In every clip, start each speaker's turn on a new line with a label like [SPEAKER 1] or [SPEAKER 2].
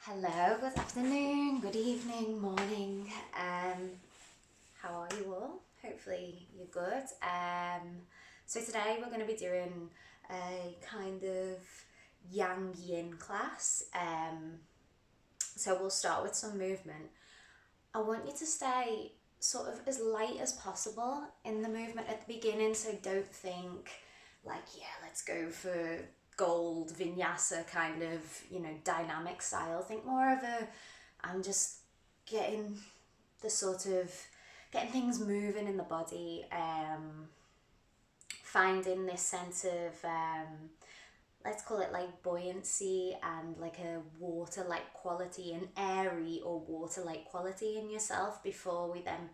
[SPEAKER 1] Hello, good afternoon, good evening, morning. How are you all? Hopefully you're good. So today we're going to be doing a kind of yang yin class. So we'll start with some movement. I want you to stay sort of as light as possible in the movement at the beginning, so don't think like, yeah, let's go for gold vinyasa kind of, dynamic style. Think more of I'm just getting the sort of getting things moving in the body, finding this sense of let's call it like buoyancy and like a water-like quality, an airy or water-like quality in yourself before we then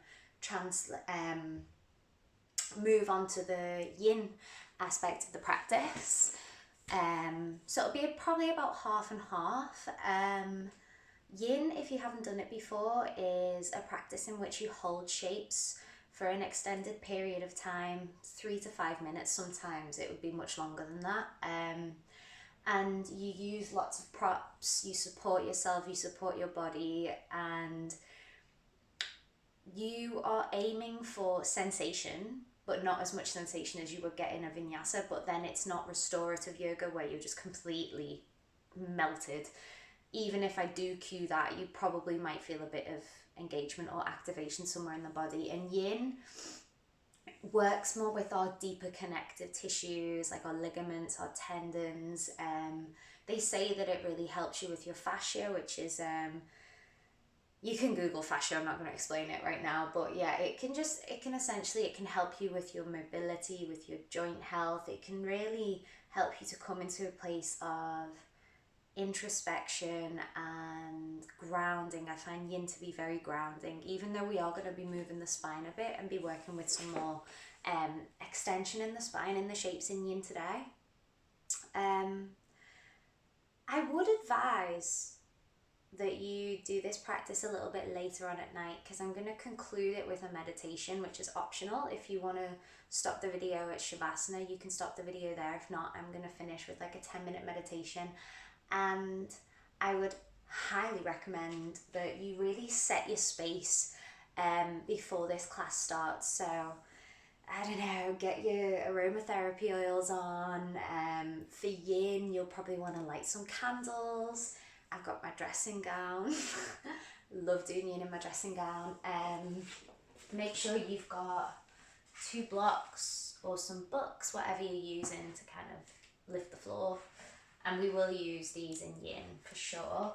[SPEAKER 1] move on to the yin aspect of the practice. So it'll be probably about half and half. Yin, if you haven't done it before, is a practice in which you hold shapes for an extended period of time, 3 to 5 minutes. Sometimes it would be much longer than that. And you use lots of props, you support yourself, you support your body, and you are aiming for sensation, but not as much sensation as you would get in a vinyasa. But then it's not restorative yoga where you're just completely melted. Even if I do cue that, you probably might feel a bit of engagement or activation somewhere in the body. And yin works more with our deeper connective tissues, like our ligaments, our tendons. They say that it really helps you with your fascia, which is you can Google fascia, I'm not going to explain it right now, but yeah, it can help you with your mobility, with your joint health. It can really help you to come into a place of introspection and grounding. I find yin to be very grounding, even though we are going to be moving the spine a bit and be working with some more extension in the spine in the shapes in yin today. I would advise that you do this practice a little bit later on at night, because I'm going to conclude it with a meditation, which is optional. If you want to stop the video at savasana, you can stop the video there. If not, I'm going to finish with like a 10-minute meditation. And I would highly recommend that you really set your space before this class starts. So I don't know, get your aromatherapy oils on. For yin, you'll probably want to light some candles. I've got my dressing gown. Love doing yin in my dressing gown. Make sure you've got 2 blocks or some books, whatever you're using to kind of lift the floor. And we will use these in yin for sure.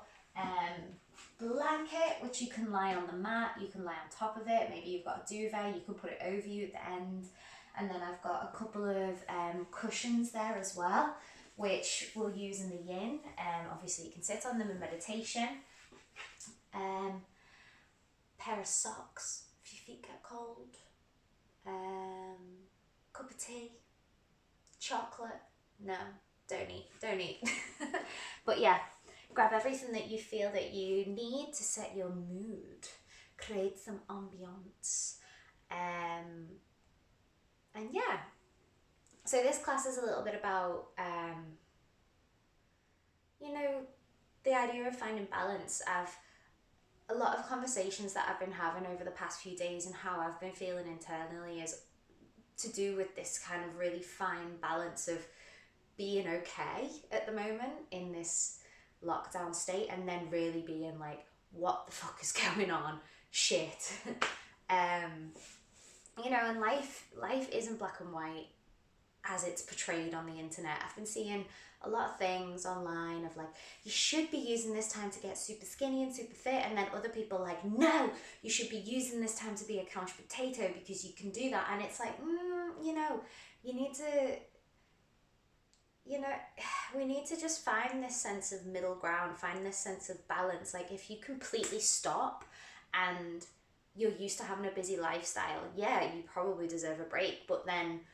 [SPEAKER 1] Blanket, which you can lie on the mat, you can lie on top of it. Maybe you've got a duvet, you can put it over you at the end. And then I've got a couple of cushions there as well, which we'll use in the yin. Obviously you can sit on them in meditation. Pair of socks if your feet get cold. Cup of tea. Chocolate. No, don't eat. But yeah, grab everything that you feel that you need to set your mood. Create some ambiance. And yeah. So this class is a little bit about, the idea of finding balance. A lot of conversations that I've been having over the past few days and how I've been feeling internally is to do with this kind of really fine balance of being okay at the moment in this lockdown state, and then really being like, what the fuck is going on? Shit. And life isn't black and white as it's portrayed on the internet. I've been seeing a lot of things online of like, you should be using this time to get super skinny and super fit, and then other people like, no, you should be using this time to be a couch potato because you can do that. And it's like, you need to, we need to just find this sense of middle ground, find this sense of balance. Like, if you completely stop and you're used to having a busy lifestyle, yeah, you probably deserve a break, but then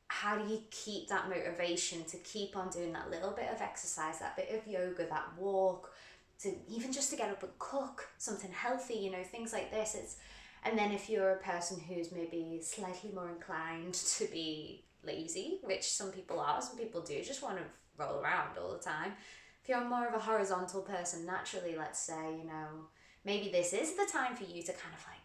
[SPEAKER 1] how do you keep that motivation to keep on doing that little bit of exercise, that bit of yoga, that walk, to even just to get up and cook something healthy, things like this. And then if you're a person who's maybe slightly more inclined to be lazy, which some people are, some people do just want to roll around all the time, If you're more of a horizontal person, naturally, let's say, you know, maybe this is the time for you to kind of like,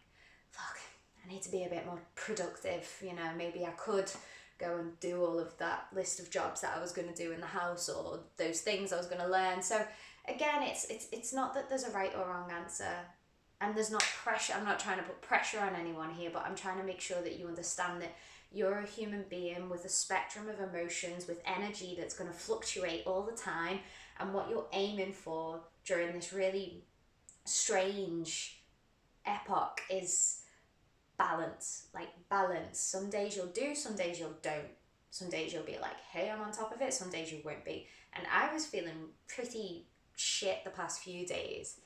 [SPEAKER 1] fuck, I need to be a bit more productive, you know, maybe I could go and do all of that list of jobs that I was going to do in the house, or those things I was going to learn. So again, it's not that there's a right or wrong answer, and there's not pressure. I'm not trying to put pressure on anyone here, but I'm trying to make sure that you understand that you're a human being with a spectrum of emotions, with energy that's going to fluctuate all the time, and what you're aiming for during this really strange epoch is balance. Like balance. Some days you'll do, some days you'll don't. Some days you'll be like, hey, I'm on top of it. Some days you won't be. And I was feeling pretty shit the past few days.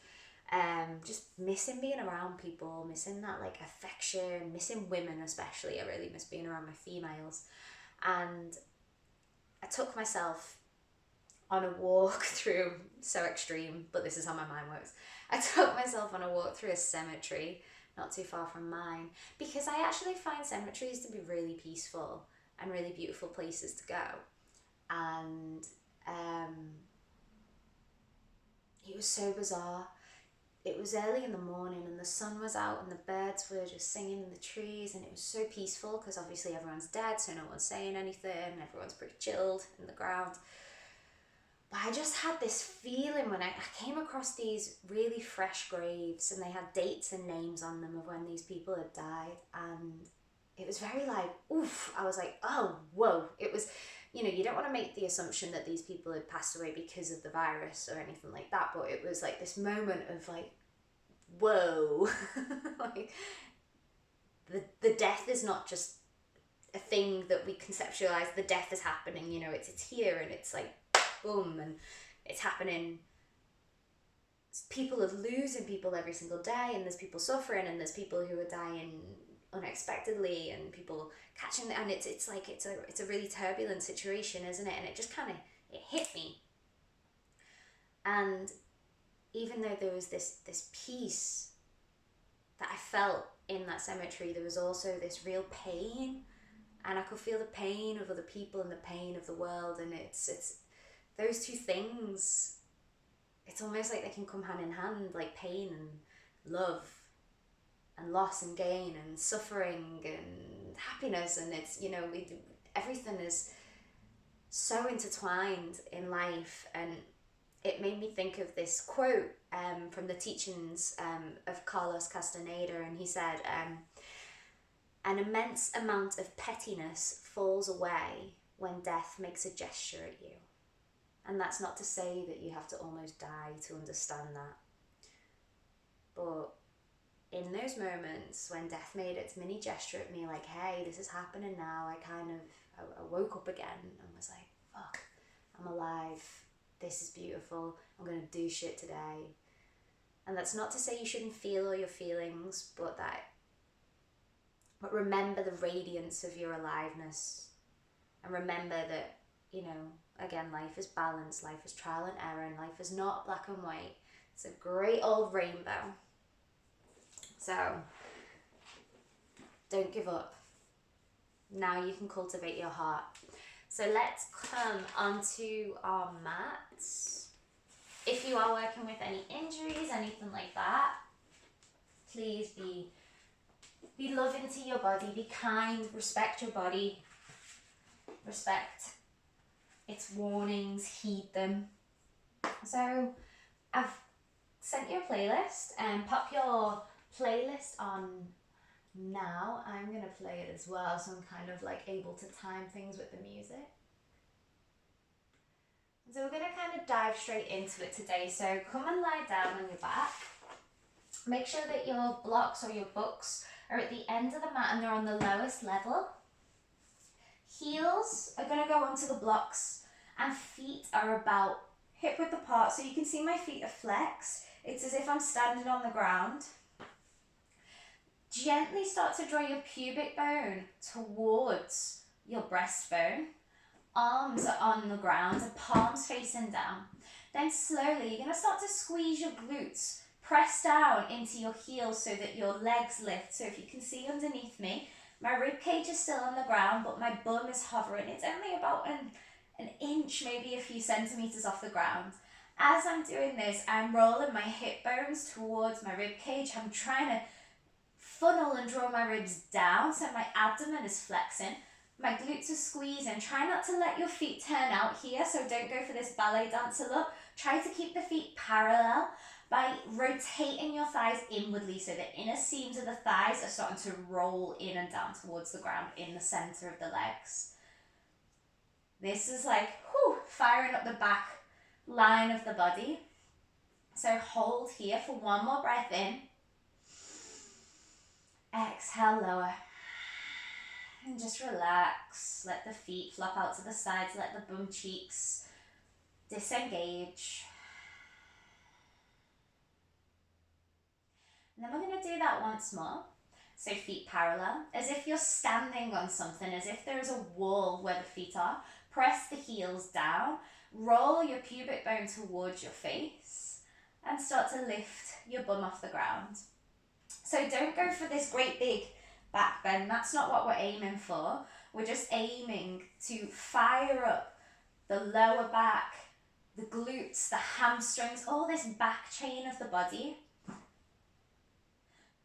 [SPEAKER 1] Just missing being around people, missing that like affection, missing women especially. I really miss being around my females. And I took myself on a walk through, so extreme, but this is how my mind works. I took myself on a walk through a cemetery not too far from mine, because I actually find cemeteries to be really peaceful and really beautiful places to go. And it was so bizarre. It was early in the morning and the sun was out and the birds were just singing in the trees, and it was so peaceful because obviously everyone's dead, so no one's saying anything, everyone's pretty chilled in the ground. But I just had this feeling when I came across these really fresh graves, and they had dates and names on them of when these people had died, and it was very like, oof. I was like, oh, whoa. It was, you know, you don't want to make the assumption that these people had passed away because of the virus or anything like that, but it was like this moment of like, whoa. Like the death is not just a thing that we conceptualize. The death is happening, you know, it's here, and it's like boom, and it's happening. People are losing people every single day, and there's people suffering, and there's people who are dying unexpectedly, and people catching, and it's like it's a really turbulent situation, isn't it? And it just kind of, it hit me. And even though there was this peace that I felt in that cemetery, there was also this real pain, and I could feel the pain of other people and the pain of the world, and it's those two things, it's almost like they can come hand in hand, like pain and love and loss and gain and suffering and happiness. And it's, you know, everything is so intertwined in life. And it made me think of this quote from the teachings of Carlos Castaneda, and he said, an immense amount of pettiness falls away when death makes a gesture at you. And that's not to say that you have to almost die to understand that. But in those moments when death made its mini gesture at me, like, hey, this is happening now, I woke up again and was like, fuck, I'm alive. This is beautiful. I'm going to do shit today. And that's not to say you shouldn't feel all your feelings, but remember the radiance of your aliveness. And remember that, you know, again, life is balance, life is trial and error, and life is not black and white. It's a great old rainbow. So, don't give up. Now you can cultivate your heart. So let's come onto our mats. If you are working with any injuries, anything like that, please be loving to your body, be kind, respect your body, respect its warnings, heed them. So I've sent you a playlist, and pop your playlist on now. I'm going to play it as well, so I'm kind of like able to time things with the music. So we're going to kind of dive straight into it today. So come and lie down on your back. Make sure that your blocks or your books are at the end of the mat and they're on the lowest level. Heels are going to go onto the blocks, and feet are about hip width apart. So you can see my feet are flexed. It's as if I'm standing on the ground. Gently start to draw your pubic bone towards your breastbone. Arms are on the ground and palms facing down. Then slowly you're going to start to squeeze your glutes. Press down into your heels so that your legs lift. So if you can see underneath me, my rib cage is still on the ground, but my bum is hovering. It's only about an inch, maybe a few centimeters off the ground. As I'm doing this, I'm rolling my hip bones towards my rib cage. I'm trying to funnel and draw my ribs down so my abdomen is flexing. My glutes are squeezing. Try not to let your feet turn out here, so don't go for this ballet dancer look. Try to keep the feet parallel by rotating your thighs inwardly, so the inner seams of the thighs are starting to roll in and down towards the ground in the center of the legs. This is like, whew, firing up the back line of the body. So hold here for one more breath in. Exhale, lower. And just relax. Let the feet flop out to the sides. Let the bum cheeks disengage. And then we're going to do that once more. So feet parallel, as if you're standing on something, as if there is a wall where the feet are. Press the heels down. Roll your pubic bone towards your face. And start to lift your bum off the ground. So don't go for this great big back bend. That's not what we're aiming for. We're just aiming to fire up the lower back, the glutes, the hamstrings, all this back chain of the body.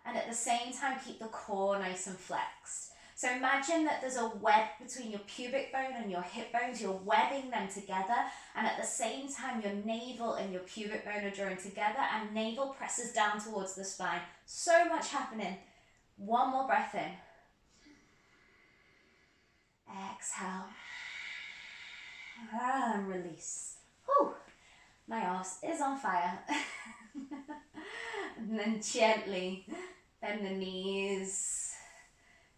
[SPEAKER 1] And at the same time, keep the core nice and flexed. So imagine that there's a web between your pubic bone and your hip bones. You're webbing them together. And at the same time, your navel and your pubic bone are drawing together. And navel presses down towards the spine. So much happening. One more breath in. Exhale. And release. Whew. My arse is on fire. And then gently bend the knees.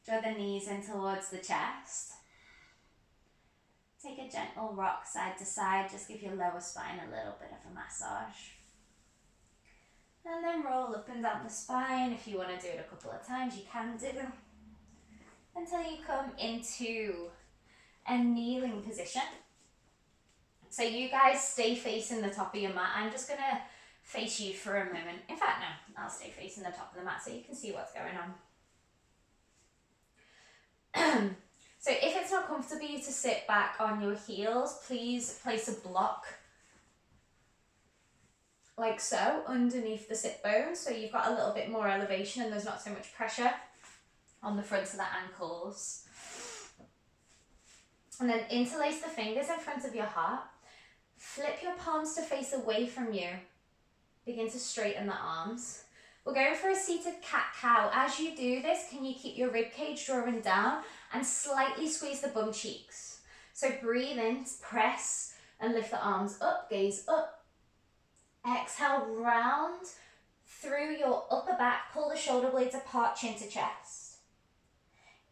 [SPEAKER 1] Draw the knees in towards the chest. Take a gentle rock side to side. Just give your lower spine a little bit of a massage. And then roll up and down the spine. If you want to do it a couple of times, you can do. Until you come into a kneeling position. So you guys stay facing the top of your mat. I'm just going to face you for a moment. In fact, no, I'll stay facing the top of the mat so you can see what's going on. So if it's not comfortable to sit back on your heels, please place a block like so underneath the sit bones, so you've got a little bit more elevation and there's not so much pressure on the fronts of the ankles. And then interlace the fingers in front of your heart. Flip your palms to face away from you. Begin to straighten the arms. We're going for a seated cat-cow. As you do this, can you keep your rib cage drawing down and slightly squeeze the bum cheeks? So breathe in, press and lift the arms up, gaze up. Exhale, round through your upper back, pull the shoulder blades apart, chin to chest.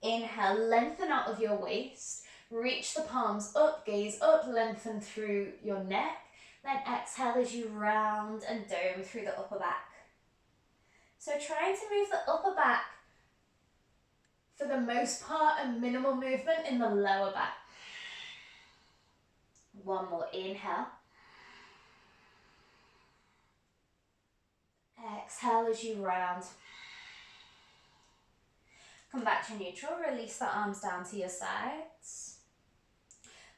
[SPEAKER 1] Inhale, lengthen out of your waist, reach the palms up, gaze up, lengthen through your neck. Then exhale as you round and dome through the upper back. So trying to move the upper back for the most part and minimal movement in the lower back. One more inhale. Exhale as you round. Come back to neutral, release the arms down to your sides.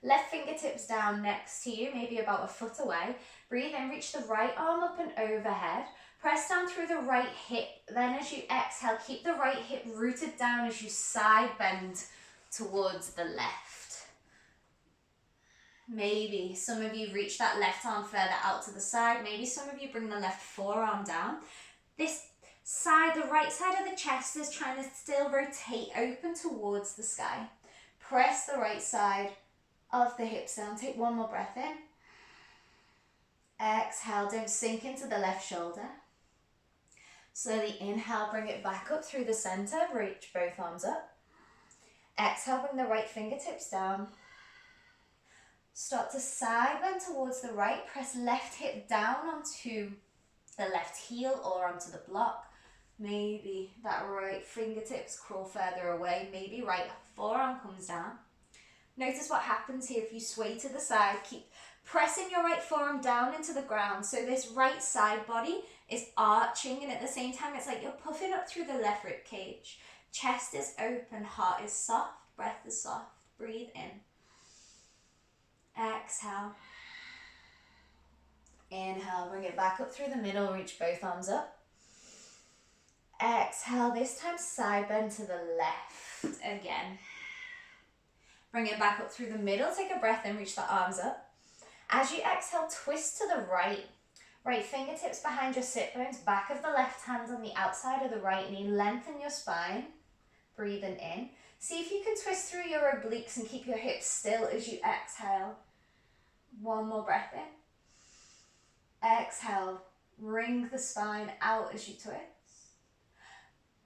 [SPEAKER 1] Left fingertips down next to you, maybe about a foot away. Breathe in, reach the right arm up and overhead. Press down through the right hip. Then as you exhale, keep the right hip rooted down as you side bend towards the left. Maybe some of you reach that left arm further out to the side. Maybe some of you bring the left forearm down. This side, the right side of the chest is trying to still rotate open towards the sky. Press the right side of the hips down. Take one more breath in. Exhale, don't sink into the left shoulder. Slowly inhale, bring it back up through the center, reach both arms up. Exhale, bring the right fingertips down. Start to side bend towards the right, press left hip down onto the left heel or onto the block. Maybe that right fingertips crawl further away, maybe right forearm comes down. Notice what happens here if you sway to the side. Keep pressing your right forearm down into the ground. So this right side body is arching, and at the same time it's like you're puffing up through the left rib cage. Chest is open, heart is soft, breath is soft. Breathe in. Exhale. Inhale, bring it back up through the middle, reach both arms up. Exhale, this time side bend to the left again. Bring it back up through the middle, take a breath in, reach the arms up. As you exhale, twist to the right. Right fingertips behind your sit bones, back of the left hand on the outside of the right knee, lengthen your spine, breathing in. See if you can twist through your obliques and keep your hips still as you exhale. One more breath in. Exhale, wring the spine out as you twist.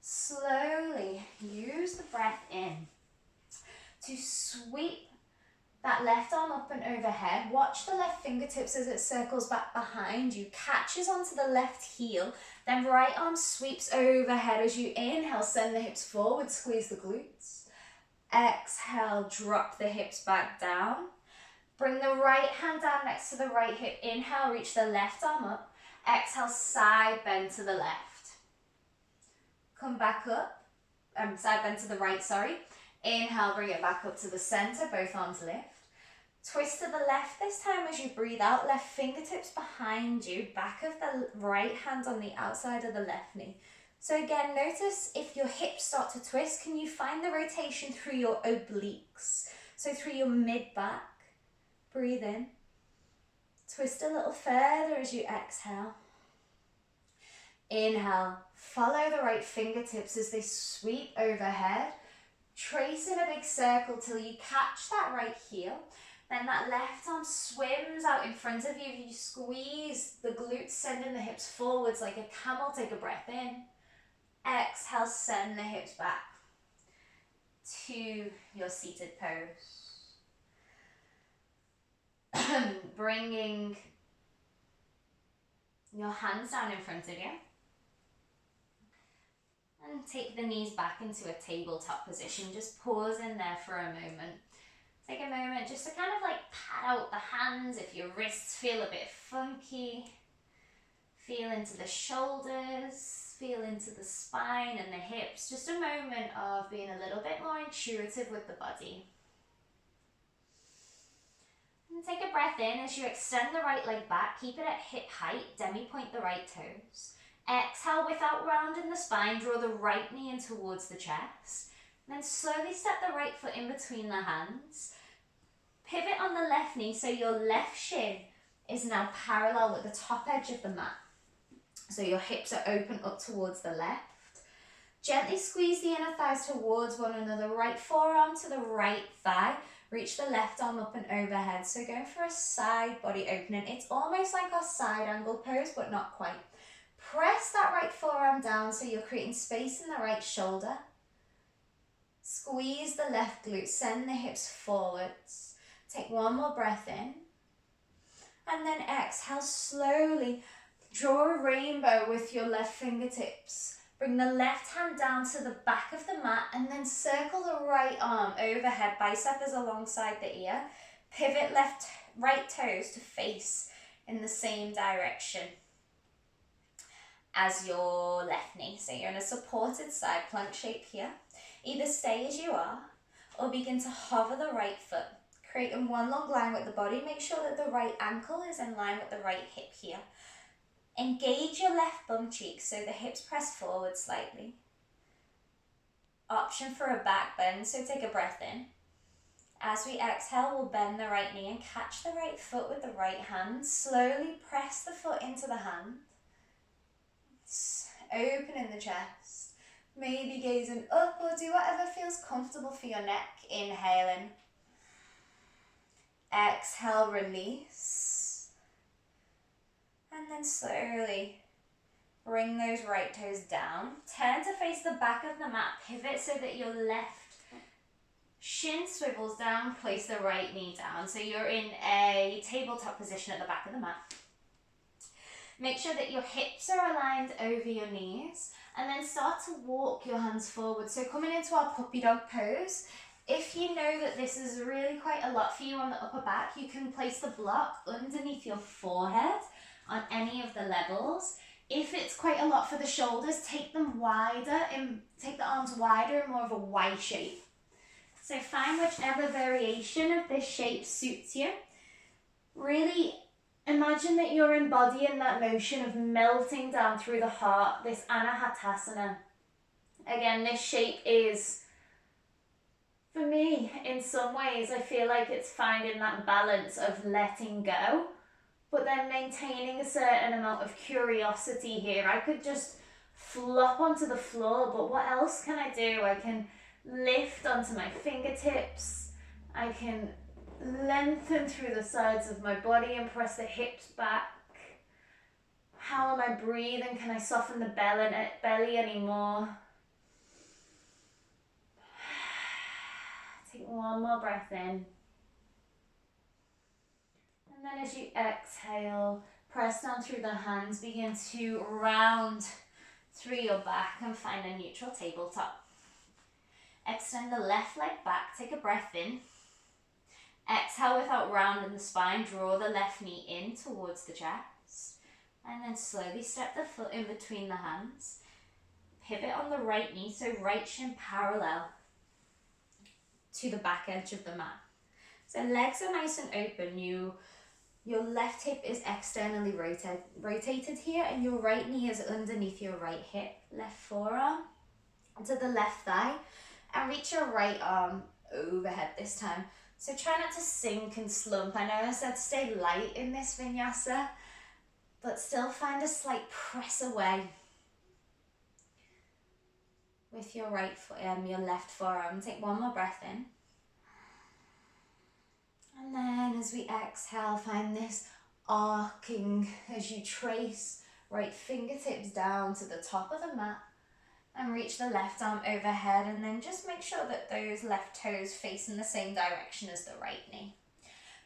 [SPEAKER 1] Slowly use the breath in to sweep that left arm up and overhead. Watch the left fingertips as it circles back behind you, catches onto the left heel, then right arm sweeps overhead as you inhale, send the hips forward, squeeze the glutes. Exhale, drop the hips back down. Bring the right hand down next to the right hip. Inhale, reach the left arm up. Exhale, side bend to the left. Come back up, side bend to the right, sorry. Inhale, bring it back up to the center, both arms lift. Twist to the left this time as you breathe out, left fingertips behind you, back of the right hand on the outside of the left knee. So again, notice if your hips start to twist, can you find the rotation through your obliques? So through your mid-back, breathe in. Twist a little further as you exhale. Inhale, follow the right fingertips as they sweep overhead. Trace in a big circle till you catch that right heel. Then that left arm swims out in front of you. You squeeze the glutes, sending the hips forwards like a camel. Take a breath in. Exhale, send the hips back to your seated pose. Bringing your hands down in front of you. And take the knees back into a tabletop position. Just pause in there for a moment. Take a moment just to kind of like pat out the hands if your wrists feel a bit funky. Feel into the shoulders, feel into the spine and the hips. Just a moment of being a little bit more intuitive with the body. And take a breath in as you extend the right leg back. Keep it at hip height, demi-point the right toes. Exhale without rounding the spine, draw the right knee in towards the chest. And then slowly step the right foot in between the hands. Pivot on the left knee so your left shin is now parallel with the top edge of the mat. So your hips are open up towards the left. Gently squeeze the inner thighs towards one another. Right forearm to the right thigh. Reach the left arm up and overhead. So going for a side body opening. It's almost like our side angle pose, but not quite. Press that right forearm down so you're creating space in the right shoulder. Squeeze the left glute, send the hips forwards. Take one more breath in. And then exhale slowly. Draw a rainbow with your left fingertips. Bring the left hand down to the back of the mat and then circle the right arm overhead. Bicep is alongside the ear. Pivot right toes to face in the same direction as your left knee. So you're in a supported side plank shape here. Either stay as you are or begin to hover the right foot. Creating one long line with the body. Make sure that the right ankle is in line with the right hip here. Engage your left bum cheek so the hips press forward slightly. Option for a back bend, so take a breath in. As we exhale, we'll bend the right knee and catch the right foot with the right hand. Slowly press the foot into the hand. Opening the chest. Maybe gazing up or do whatever feels comfortable for your neck. Inhaling. Exhale, release. And then slowly bring those right toes down. Turn to face the back of the mat. Pivot so that your left shin swivels down. Place the right knee down. So you're in a tabletop position at the back of the mat. Make sure that your hips are aligned over your knees. And then start to walk your hands forward. So coming into our puppy dog pose. If you know that this is really quite a lot for you on the upper back, you can place the block underneath your forehead on any of the levels. If it's quite a lot for the shoulders, take them wider and take the arms wider in more of a Y shape. So find whichever variation of this shape suits you. Really Imagine that you're embodying that motion of melting down through the heart, this anahatasana. Again, this shape is, for me, in some ways, I feel like it's finding that balance of letting go, but then maintaining a certain amount of curiosity here. I could just flop onto the floor, but what else can I do? I can lift onto my fingertips. I can lengthen through the sides of my body and press the hips back. How am I breathing? Can I soften the belly anymore? Take one more breath in. And then as you exhale, press down through the hands, begin to round through your back and find a neutral tabletop. Extend the left leg back, take a breath in. Exhale without rounding the spine, draw the left knee in towards the chest. And then slowly step the foot in between the hands. Pivot on the right knee, so right shin parallel to the back edge of the mat. So legs are nice and open. Your left hip is externally rotated here, and your right knee is underneath your right hip. Left forearm to the left thigh, and reach your right arm overhead this time. So try not to sink and slump. I know I said stay light in this vinyasa, but still find a slight press away with your your left forearm. Take one more breath in. And then as we exhale, find this arcing as you trace right fingertips down to the top of the mat and reach the left arm overhead, and then just make sure that those left toes face in the same direction as the right knee.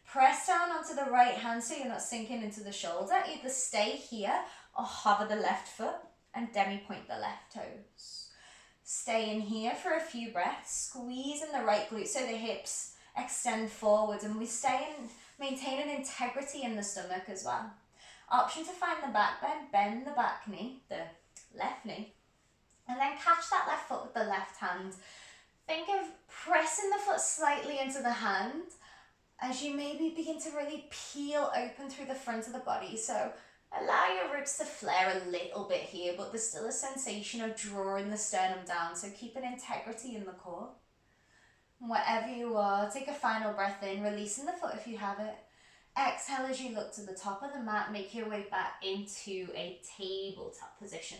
[SPEAKER 1] Press down onto the right hand so you're not sinking into the shoulder. Either stay here or hover the left foot and demi-point the left toes. Stay in here for a few breaths, squeeze in the right glute so the hips extend forward, and we stay in, maintain an integrity in the stomach as well. Option to find the back bend, bend the back knee, the left knee, and then catch that left foot with the left hand. Think of pressing the foot slightly into the hand as you maybe begin to really peel open through the front of the body. So allow your ribs to flare a little bit here, but there's still a sensation of drawing the sternum down, so keep an integrity in the core. Wherever you are, take a final breath in, releasing the foot if you have it. Exhale as you look to the top of the mat, make your way back into a tabletop position.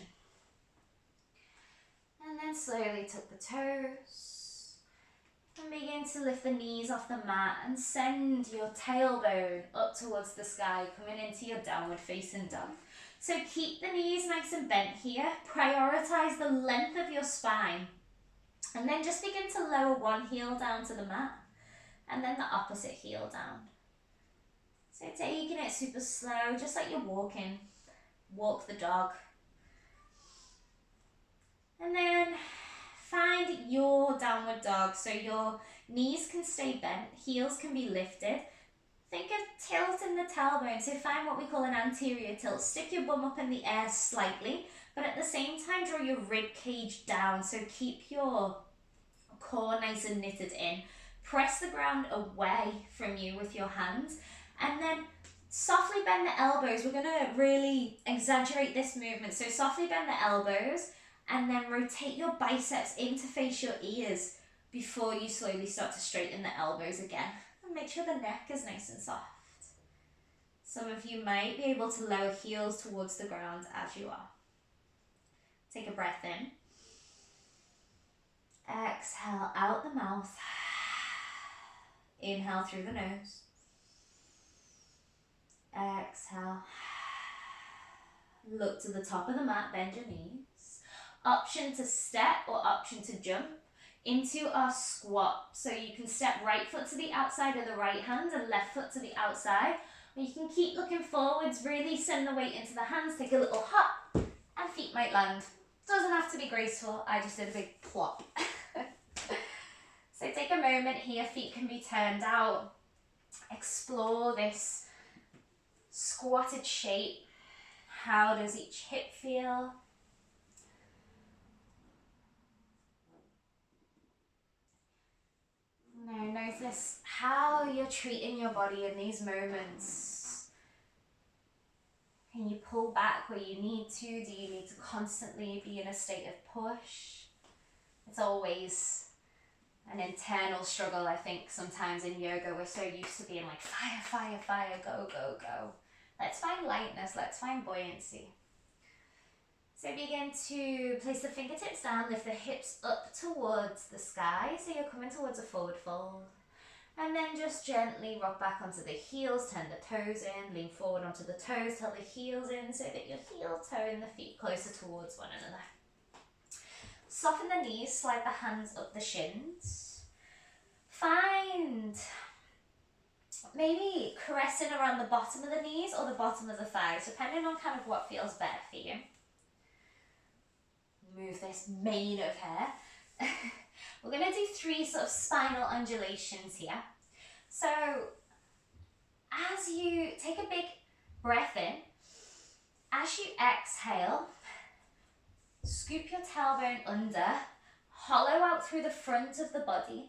[SPEAKER 1] And then slowly tuck the toes and begin to lift the knees off the mat and send your tailbone up towards the sky, coming into your downward facing dog. So keep the knees nice and bent here. Prioritize the length of your spine. And then just begin to lower one heel down to the mat and then the opposite heel down. So taking it super slow, just like you're walking. Walk the dog. And then find your downward dog. So your knees can stay bent, heels can be lifted. Think of tilting the tailbone. So find what we call an anterior tilt. Stick your bum up in the air slightly, but at the same time draw your rib cage down. So keep your core nice and knitted in. Press the ground away from you with your hands, and then softly bend the elbows. We're going to really exaggerate this movement. So softly bend the elbows and then rotate your biceps in to face your ears before you slowly start to straighten the elbows again. And make sure the neck is nice and soft. Some of you might be able to lower heels towards the ground as you are. Take a breath in. Exhale out the mouth. Inhale through the nose. Exhale. Look to the top of the mat, bend your knees. Option to step or option to jump into our squat. So you can step right foot to the outside of the right hand and left foot to the outside. Or you can keep looking forwards, really send the weight into the hands, take a little hop, and feet might land. Doesn't have to be graceful, I just did a big plop. So take a moment here, feet can be turned out. Explore this squatted shape. How does each hip feel? Now notice how you're treating your body in these moments. Can you pull back where you need to? Do you need to constantly be in a state of push? It's always an internal struggle, I think, sometimes in yoga. We're so used to being like fire, fire, fire, go, go, go. Let's find lightness, let's find buoyancy. So begin to place the fingertips down, lift the hips up towards the sky, so you're coming towards a forward fold. And then just gently rock back onto the heels, turn the toes in, lean forward onto the toes, tell the heels in so that your heel, toe and the feet closer towards one another. Soften the knees, slide the hands up the shins. Find maybe caressing around the bottom of the knees or the bottom of the thighs, depending on kind of what feels better for you. Move this mane of hair. We're going to do 3 sort of spinal undulations here. So as you take a big breath in, as you exhale, scoop your tailbone under, hollow out through the front of the body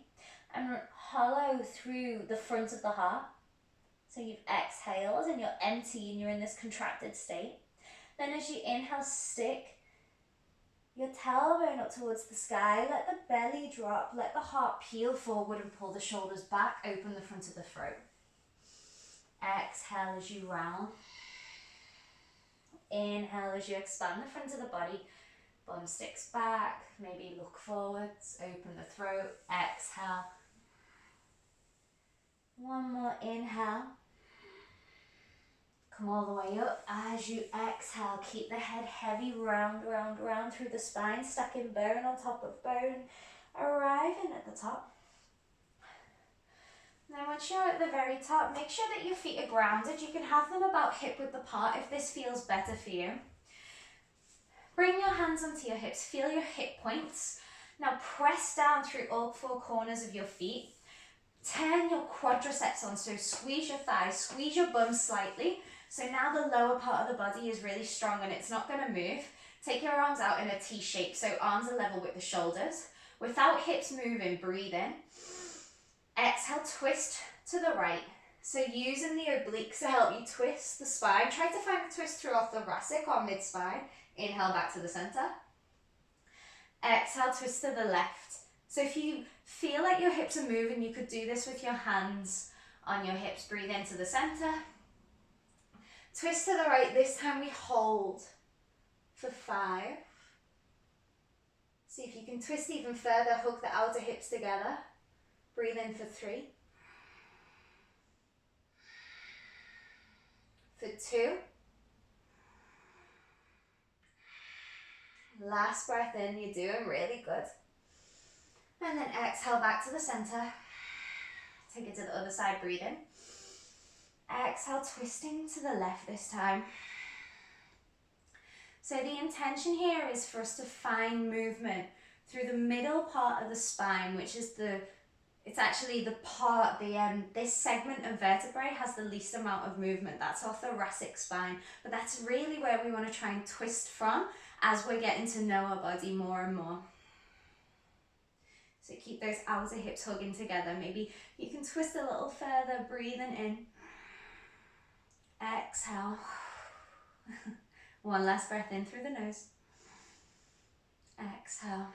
[SPEAKER 1] and hollow through the front of the heart. So you've exhaled and you're empty and you're in this contracted state. Then as you inhale, stick your tailbone up towards the sky, let the belly drop, let the heart peel forward and pull the shoulders back, open the front of the throat. Exhale as you round. Inhale as you expand the front of the body, bum sticks back, maybe look forwards, open the throat, exhale. One more inhale. Come all the way up. As you exhale, keep the head heavy, round, round, round through the spine, stacking bone on top of bone, arriving at the top. Now once you're at the very top, make sure that your feet are grounded. You can have them about hip width apart if this feels better for you. Bring your hands onto your hips, feel your hip points. Now press down through all 4 corners of your feet. Turn your quadriceps on, so squeeze your thighs, squeeze your bum slightly. So now the lower part of the body is really strong and it's not going to move. Take your arms out in a T shape, so arms are level with the shoulders. Without hips moving, breathe in. Exhale, twist to the right. So using the obliques to help you twist the spine. Try to find the twist through thoracic or mid-spine. Inhale back to the center. Exhale, twist to the left. So if you feel like your hips are moving, you could do this with your hands on your hips. Breathe into the center. Twist to the right. This time we hold for 5. See if you can twist even further. Hook the outer hips together. Breathe in for 3. For 2. Last breath in. You're doing really good. And then exhale back to the center. Take it to the other side, breathe in. Exhale, twisting to the left this time. So the intention here is for us to find movement through the middle part of the spine, which is it's actually the part, this segment of vertebrae has the least amount of movement. That's our thoracic spine. But that's really where we want to try and twist from as we're getting to know our body more and more. So keep those outer hips hugging together. Maybe you can twist a little further, breathing in. Exhale. One last breath in through the nose. Exhale.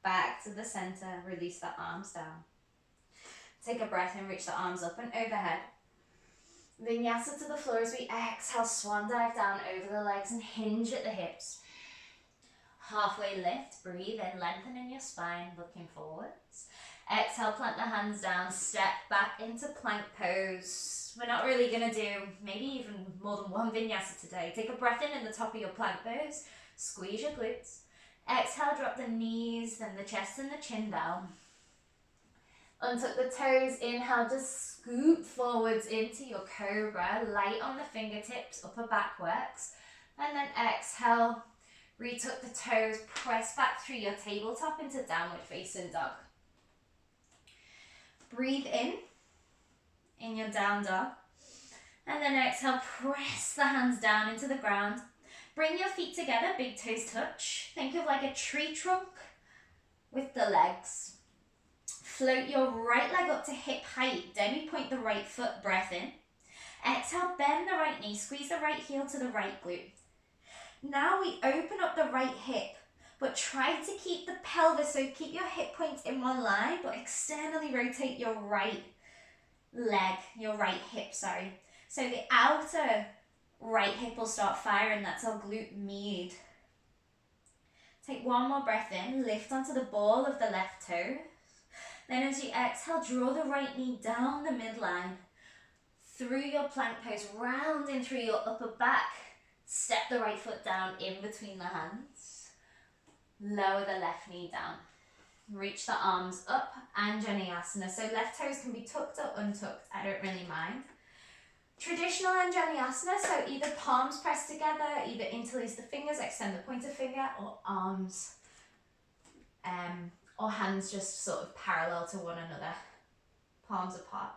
[SPEAKER 1] Back to the center. Release the arms down. Take a breath and reach the arms up and overhead. Vinyasa to the floor as we exhale. Swan dive down over the legs and hinge at the hips. Halfway lift, breathe in, lengthening your spine, looking forwards. Exhale, plant the hands down, step back into plank pose. We're not really going to do maybe even more than 1 vinyasa today. Take a breath in the top of your plank pose, squeeze your glutes. Exhale, drop the knees, then the chest and the chin down. Untuck the toes, inhale, just scoop forwards into your cobra, light on the fingertips, upper back works. And then exhale, retuck the toes, press back through your tabletop into downward facing dog. Breathe in your down dog. And then exhale, press the hands down into the ground. Bring your feet together, big toes touch. Think of like a tree trunk with the legs. Float your right leg up to hip height. Demi point the right foot, breath in. Exhale, bend the right knee, squeeze the right heel to the right glute. Now we open up the right hip, but try to keep the pelvis, so keep your hip points in one line, but externally rotate your right leg, your right hip, sorry. So the outer right hip will start firing, that's our glute med. Take one more breath in, lift onto the ball of the left toe. Then as you exhale, draw the right knee down the midline, through your plank pose, rounding through your upper back. Step the right foot down in between the hands. Lower the left knee down. Reach the arms up, Anjaneyasana. So left toes can be tucked or untucked, I don't really mind. Traditional Anjaneyasana, so either palms pressed together, either interlace the fingers, extend the pointer finger, or arms or hands just sort of parallel to one another, palms apart.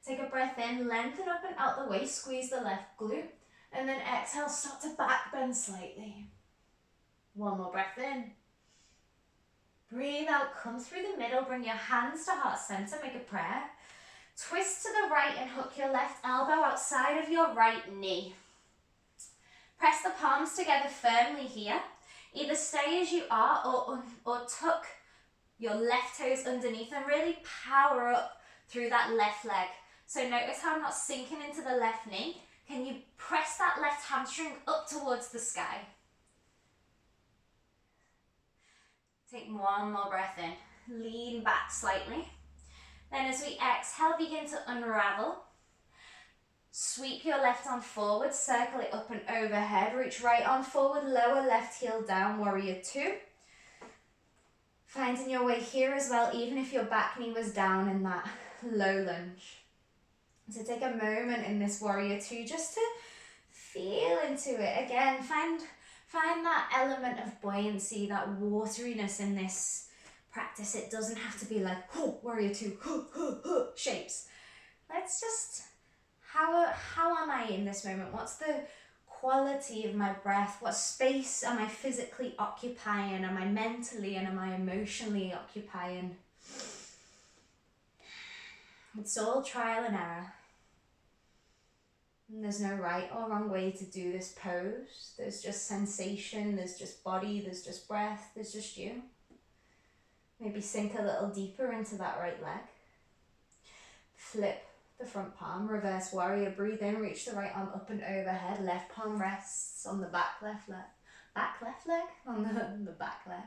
[SPEAKER 1] Take a breath in, lengthen up and out the waist, squeeze the left glute, and then exhale, start to back bend slightly. One more breath in. Breathe out, come through the middle, bring your hands to heart center, make a prayer. Twist to the right and hook your left elbow outside of your right knee. Press the palms together firmly here. Either stay as you are or tuck your left toes underneath and really power up through that left leg. So notice how I'm not sinking into the left knee. Can you press that left hamstring up towards the sky? Take one more breath in. Lean back slightly. Then as we exhale, begin to unravel. Sweep your left arm forward, circle it up and overhead. Reach right arm forward, lower left heel down, warrior two. Finding your way here as well, even if your back knee was down in that low lunge. So take a moment in this warrior two just to feel into it. Again, find that element of buoyancy, that wateriness in this practice. It doesn't have to be like, oh, warrior two, shapes. Let's just, how am I in this moment? What's the quality of my breath? What space am I physically occupying? Am I mentally and am I emotionally occupying? It's all trial and error. And there's no right or wrong way to do this pose. There's just sensation, there's just body, there's just breath, there's just you. Maybe sink a little deeper into that right leg. Flip the front palm, reverse warrior, breathe in, reach the right arm up and overhead, left palm rests on the back left leg, on the back leg.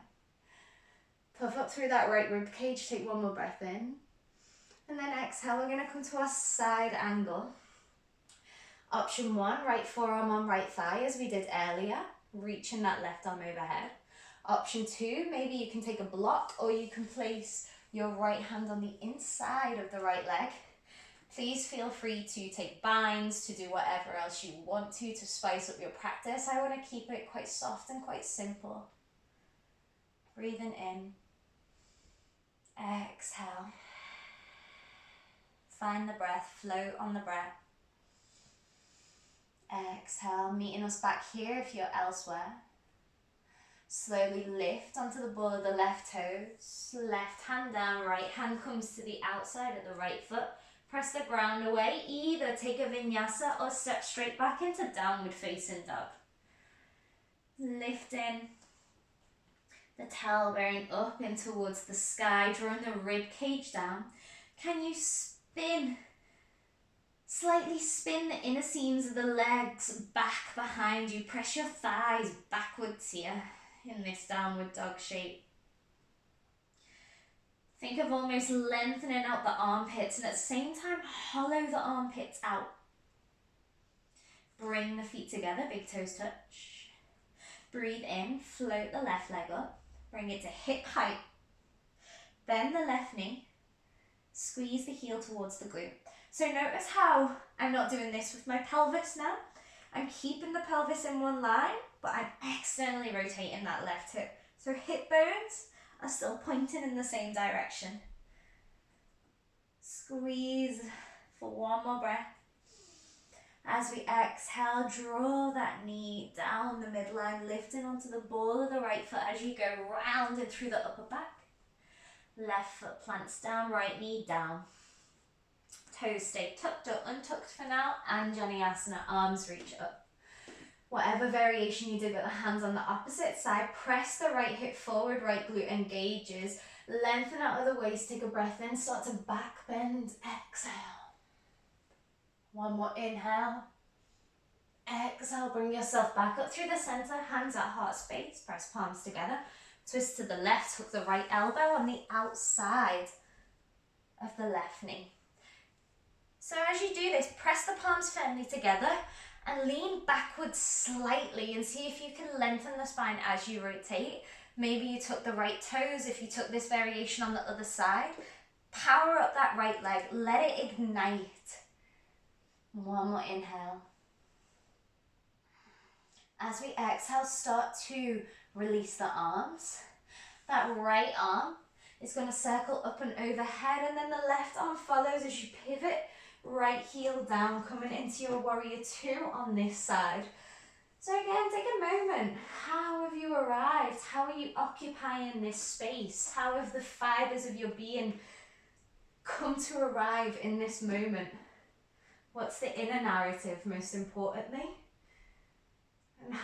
[SPEAKER 1] Puff up through that right rib cage, take one more breath in. And then exhale, we're gonna come to our side angle. Option one, right forearm on right thigh as we did earlier, reaching that left arm overhead. Option two, maybe you can take a block or you can place your right hand on the inside of the right leg. Please feel free to take binds, to do whatever else you want to spice up your practice. I want to keep it quite soft and quite simple. Breathing in, exhale. Find the breath, float on the breath. Exhale, meeting us back here if you're elsewhere. Slowly lift onto the ball of the left toes. Left hand down, right hand comes to the outside of the right foot. Press the ground away. Either take a vinyasa or step straight back into downward facing dog. Lifting the tailbone up in towards the sky, drawing the rib cage down. Can you spin? Slightly spin the inner seams of the legs back behind you. Press your thighs backwards here in this downward dog shape. Think of almost lengthening out the armpits and at the same time hollow the armpits out. Bring the feet together, big toes touch. Breathe in, float the left leg up. Bring it to hip height. Bend the left knee. Squeeze the heel towards the glute. So notice how I'm not doing this with my pelvis now. I'm keeping the pelvis in one line, but I'm externally rotating that left hip. So hip bones are still pointing in the same direction. Squeeze for one more breath. As we exhale, draw that knee down the midline, lifting onto the ball of the right foot as you go rounded through the upper back. Left foot plants down, right knee down. Toes stay tucked or untucked for now, and Vinyasa, arms reach up. Whatever variation you did with the hands on the opposite side, press the right hip forward, right glute engages, lengthen out of the waist, take a breath in, start to back bend, exhale. One more inhale. Exhale, bring yourself back up through the center, hands at heart space, press palms together, twist to the left, hook the right elbow on the outside of the left knee. So as you do this, press the palms firmly together and lean backwards slightly and see if you can lengthen the spine as you rotate. Maybe you tuck the right toes if you took this variation on the other side. Power up that right leg, let it ignite. One more inhale. As we exhale, start to release the arms. That right arm is going to circle up and overhead, and then the left arm follows as you pivot, right heel down, coming into your warrior two on this side. So again, take a moment. How have you arrived? How are you occupying this space? How have the fibers of your being come to arrive in this moment? What's the inner narrative, most importantly? And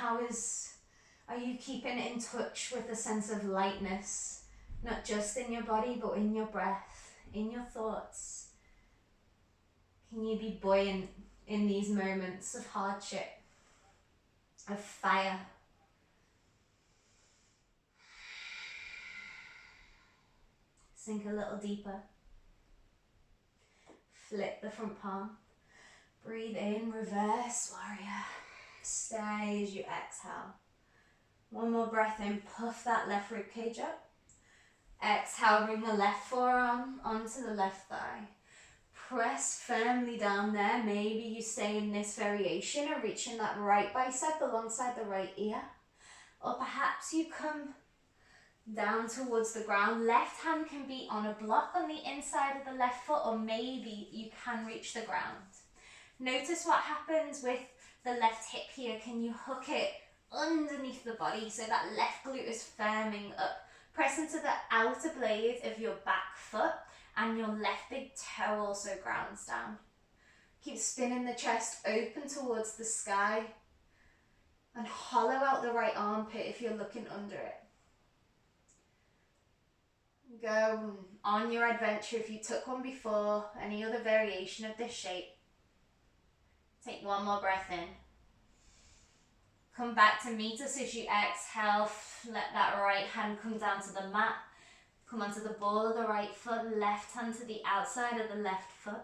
[SPEAKER 1] are you keeping in touch with a sense of lightness, not just in your body, but in your breath, in your thoughts? Can you be buoyant in these moments of hardship, of fire? Sink a little deeper. Flip the front palm. Breathe in, reverse warrior. Stay as you exhale. One more breath in, puff that left rib cage up. Exhale, bring the left forearm onto the left thigh. Press firmly down there. Maybe you stay in this variation and reaching that right bicep alongside the right ear. Or perhaps you come down towards the ground. Left hand can be on a block on the inside of the left foot, or maybe you can reach the ground. Notice what happens with the left hip here. Can you hook it underneath the body so that left glute is firming up? Press into the outer blade of your back foot, and your left big toe also grounds down. Keep spinning the chest open towards the sky, and hollow out the right armpit if you're looking under it. Go on your adventure if you took one before, any other variation of this shape. Take one more breath in. Come back to meet us as you exhale. Let that right hand come down to the mat. Come onto the ball of the right foot, left hand to the outside of the left foot.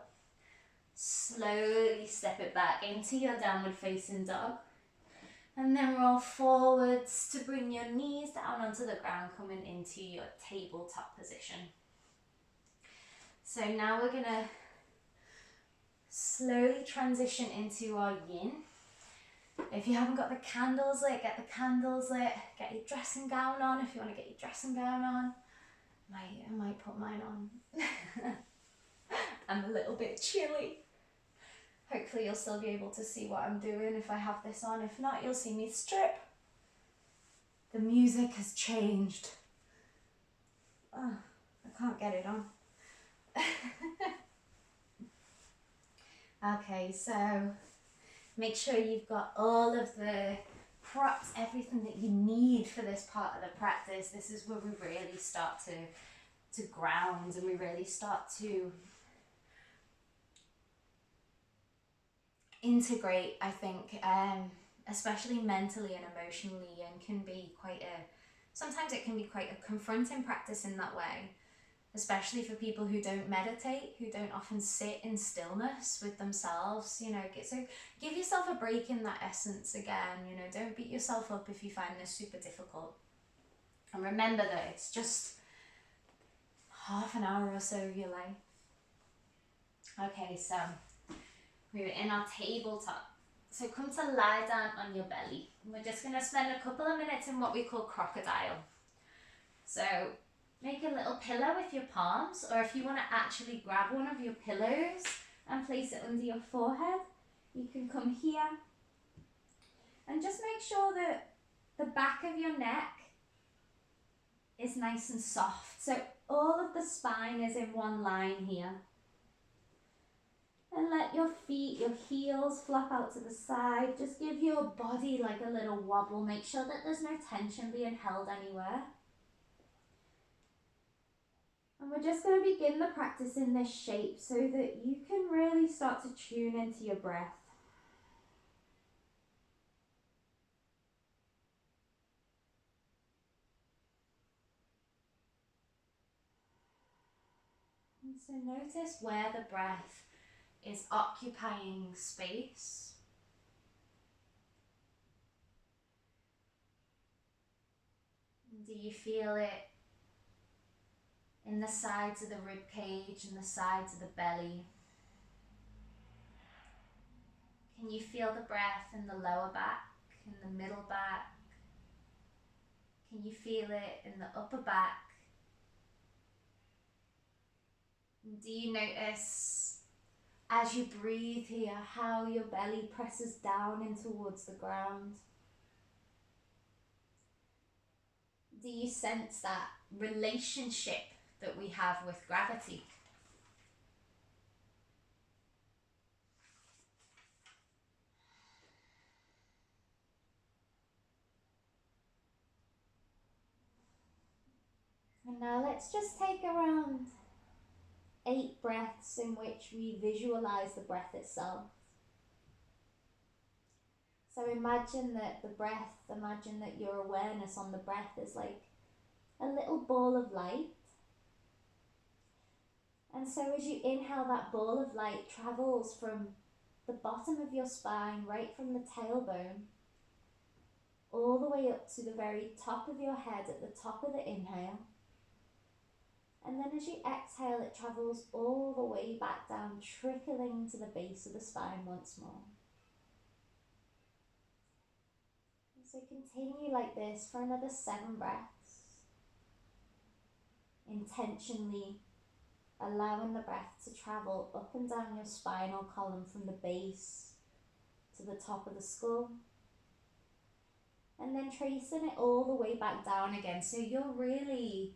[SPEAKER 1] Slowly step it back into your downward facing dog. And then roll forwards to bring your knees down onto the ground, coming into your tabletop position. So now we're gonna slowly transition into our yin. If you haven't got the candles lit, get the candles lit. Get your dressing gown on if you want to get your dressing gown on. I might put mine on. I'm a little bit chilly. Hopefully you'll still be able to see what I'm doing if I have this on. If not, you'll see me strip. The music has changed. Oh, I can't get it on. Okay, so make sure you've got all of the props, everything that you need for this part of the practice. This is where we really start to ground, and we really start to integrate, I think, especially mentally and emotionally, and sometimes it can be quite a confronting practice in that way, especially for people who don't meditate, who don't often sit in stillness with themselves. So give yourself a break in that essence again. Don't beat yourself up if you find this super difficult. And remember that it's just half an hour or so of your life. Okay, so we're in our tabletop. So come to lie down on your belly. We're just going to spend a couple of minutes in what we call crocodile. So make a little pillow with your palms, or if you want to actually grab one of your pillows and place it under your forehead, you can come here. And just make sure that the back of your neck is nice and soft. So all of the spine is in one line here. And let your feet, your heels flap out to the side. Just give your body like a little wobble. Make sure that there's no tension being held anywhere. And we're just going to begin the practice in this shape so that you can really start to tune into your breath. And so notice where the breath is occupying space. And do you feel it in the sides of the rib cage and the sides of the belly? Can you feel the breath in the lower back, in the middle back? Can you feel it in the upper back? And do you notice as you breathe here how your belly presses down in towards the ground? Do you sense that relationship that we have with gravity? And now let's just take around 8 breaths in which we visualize the breath itself. So imagine that imagine that your awareness on the breath is like a little ball of light. And so as you inhale, that ball of light travels from the bottom of your spine, right from the tailbone, all the way up to the very top of your head at the top of the inhale. And then as you exhale, it travels all the way back down, trickling to the base of the spine once more. And so continue like this for another 7 breaths, intentionally allowing the breath to travel up and down your spinal column from the base to the top of the skull. And then tracing it all the way back down again. So you're really,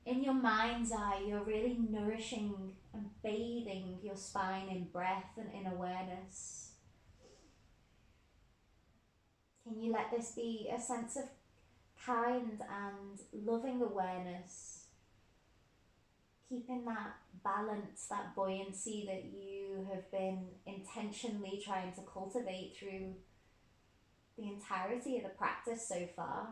[SPEAKER 1] in your mind's eye, you're really nourishing and bathing your spine in breath and in awareness. Can you let this be a sense of kind and loving awareness? Keeping that balance, that buoyancy that you have been intentionally trying to cultivate through the entirety of the practice so far.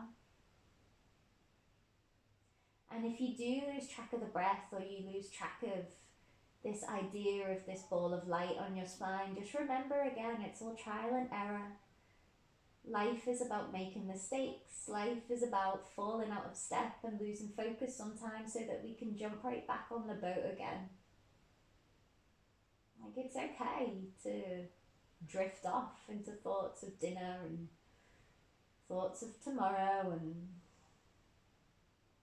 [SPEAKER 1] And if you do lose track of the breath, or you lose track of this idea of this ball of light on your spine, just remember again, it's all trial and error. Life is about making mistakes. Life is about falling out of step and losing focus sometimes so that we can jump right back on the boat again. Like, it's okay to drift off into thoughts of dinner and thoughts of tomorrow and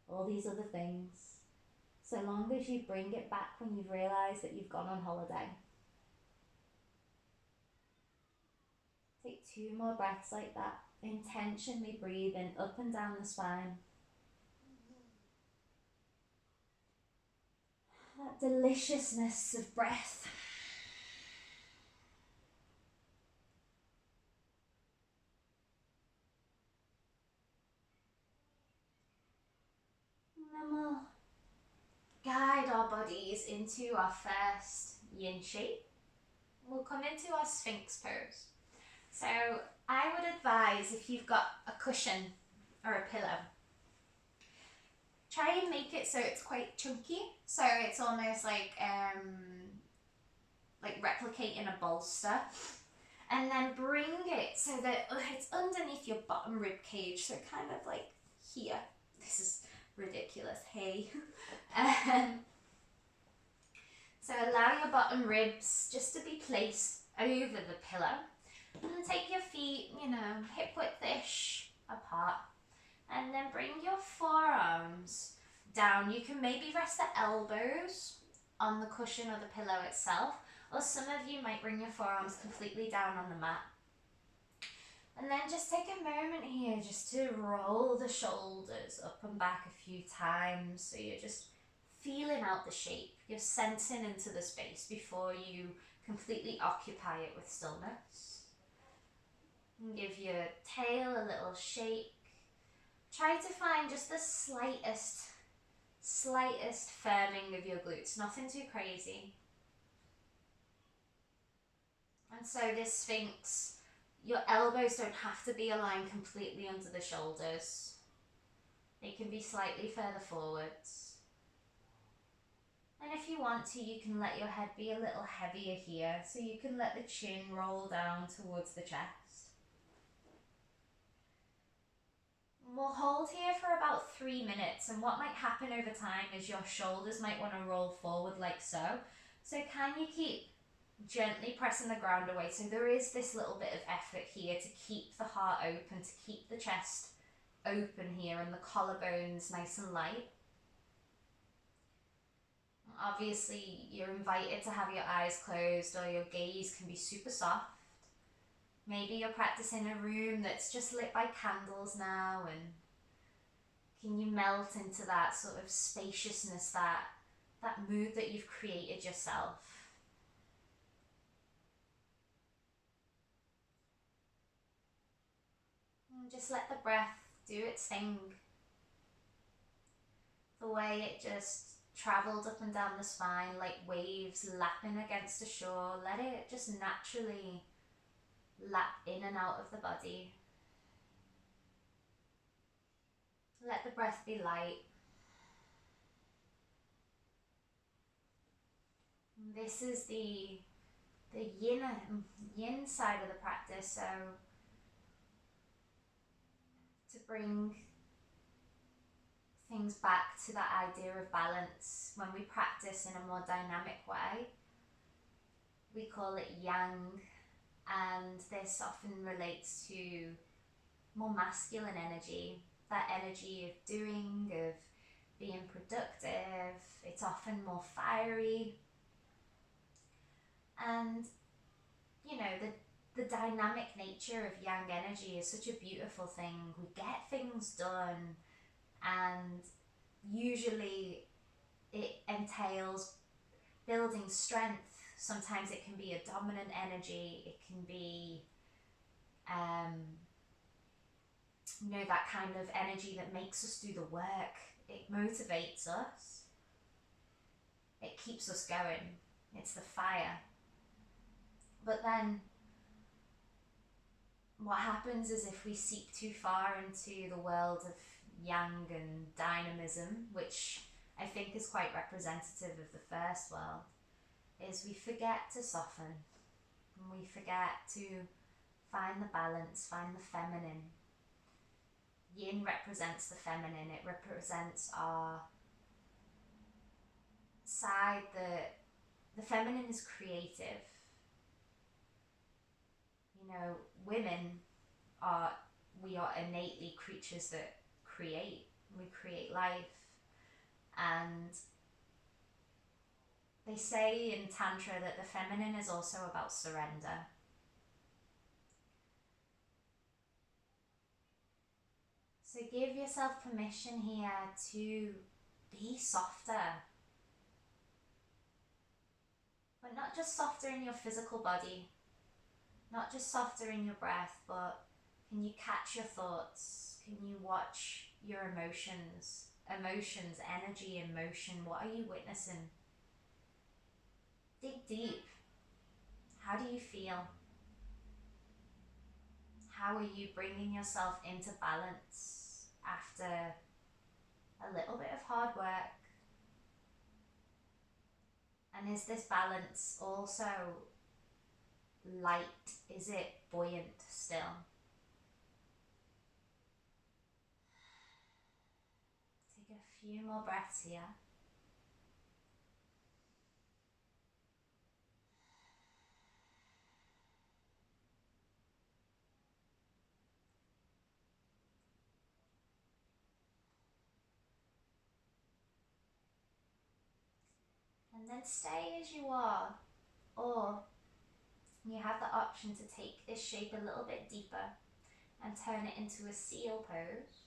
[SPEAKER 1] all these other things, so long as you bring it back when you've realised that you've gone on holiday. Take 2 more breaths like that, intentionally breathing up and down the spine. That deliciousness of breath. And then we'll guide our bodies into our first yin shape. We'll come into our Sphinx pose. So I would advise, if you've got a cushion or a pillow, try and make it so it's quite chunky, so it's almost like replicating a bolster, and then bring it so that it's underneath your bottom rib cage, so kind of like here. This is ridiculous, hey. So allow your bottom ribs just to be placed over the pillow. And then take your feet, hip width-ish apart. And then bring your forearms down. You can maybe rest the elbows on the cushion or the pillow itself. Or some of you might bring your forearms completely down on the mat. And then just take a moment here just to roll the shoulders up and back a few times. So you're just feeling out the shape. You're sensing into the space before you completely occupy it with stillness. And give your tail a little shake. Try to find just the slightest firming of your glutes, nothing too crazy. And so this Sphinx, your elbows don't have to be aligned completely under the shoulders. They can be slightly further forwards. And if you want to, you can let your head be a little heavier here, so you can let the chin roll down towards the chest. We'll hold here for about 3 minutes, and what might happen over time is your shoulders might want to roll forward like so. So can you keep gently pressing the ground away? So there is this little bit of effort here to keep the heart open, to keep the chest open here and the collarbones nice and light. Obviously, you're invited to have your eyes closed, or your gaze can be super soft. Maybe you're practicing a room that's just lit by candles now, and can you melt into that sort of spaciousness, that mood that you've created yourself? And just let the breath do its thing. The way it just travelled up and down the spine like waves lapping against the shore, let it just naturally lap in and out of the body. Let the breath be light. This is the yin side of the practice, so to bring things back to that idea of balance, when we practice in a more dynamic way, we call it yang, and this often relates to more masculine energy, that energy of doing, of being productive. It's often more fiery, and you know, the dynamic nature of yang energy is such a beautiful thing. We get things done, and usually it entails building strength. Sometimes it can be a dominant energy, it can be you know, that kind of energy that makes us do the work. It motivates us, it keeps us going, it's the fire. But then what happens is, if we seep too far into the world of yang and dynamism, which I think is quite representative of the first world, is we forget to soften, and we forget to find the balance, find the feminine. Yin represents the feminine, it represents our side that the feminine is creative. You know, women we are innately creatures that create. We create life, and they say in Tantra that the feminine is also about surrender. So give yourself permission here to be softer, but not just softer in your physical body, not just softer in your breath, but can you catch your thoughts? Can you watch your emotions? Emotions, energy, emotion. What are you witnessing? Dig deep. How do you feel? How are you bringing yourself into balance after a little bit of hard work? And is this balance also light? Is it buoyant still? Take a few more breaths here. And then stay as you are, or you have the option to take this shape a little bit deeper and turn it into a seal pose.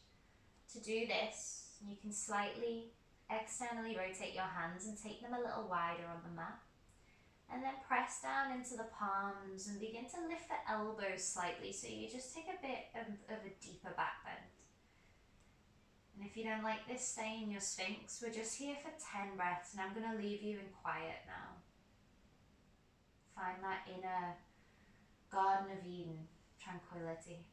[SPEAKER 1] To do this, you can slightly externally rotate your hands and take them a little wider on the mat. And then press down into the palms and begin to lift the elbows slightly, so you just take a bit of a deeper back bend. And if you don't like this, stay in your Sphinx. We're just here for 10 breaths, and I'm going to leave you in quiet now. Find that inner Garden of Eden tranquility.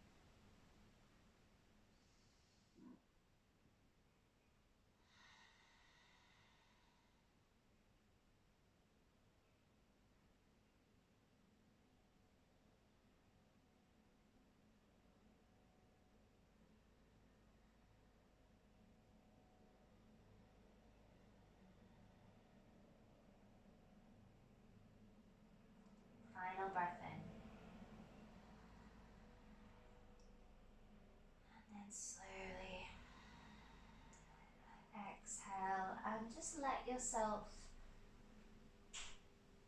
[SPEAKER 1] Final breath in. And then slowly exhale and just let yourself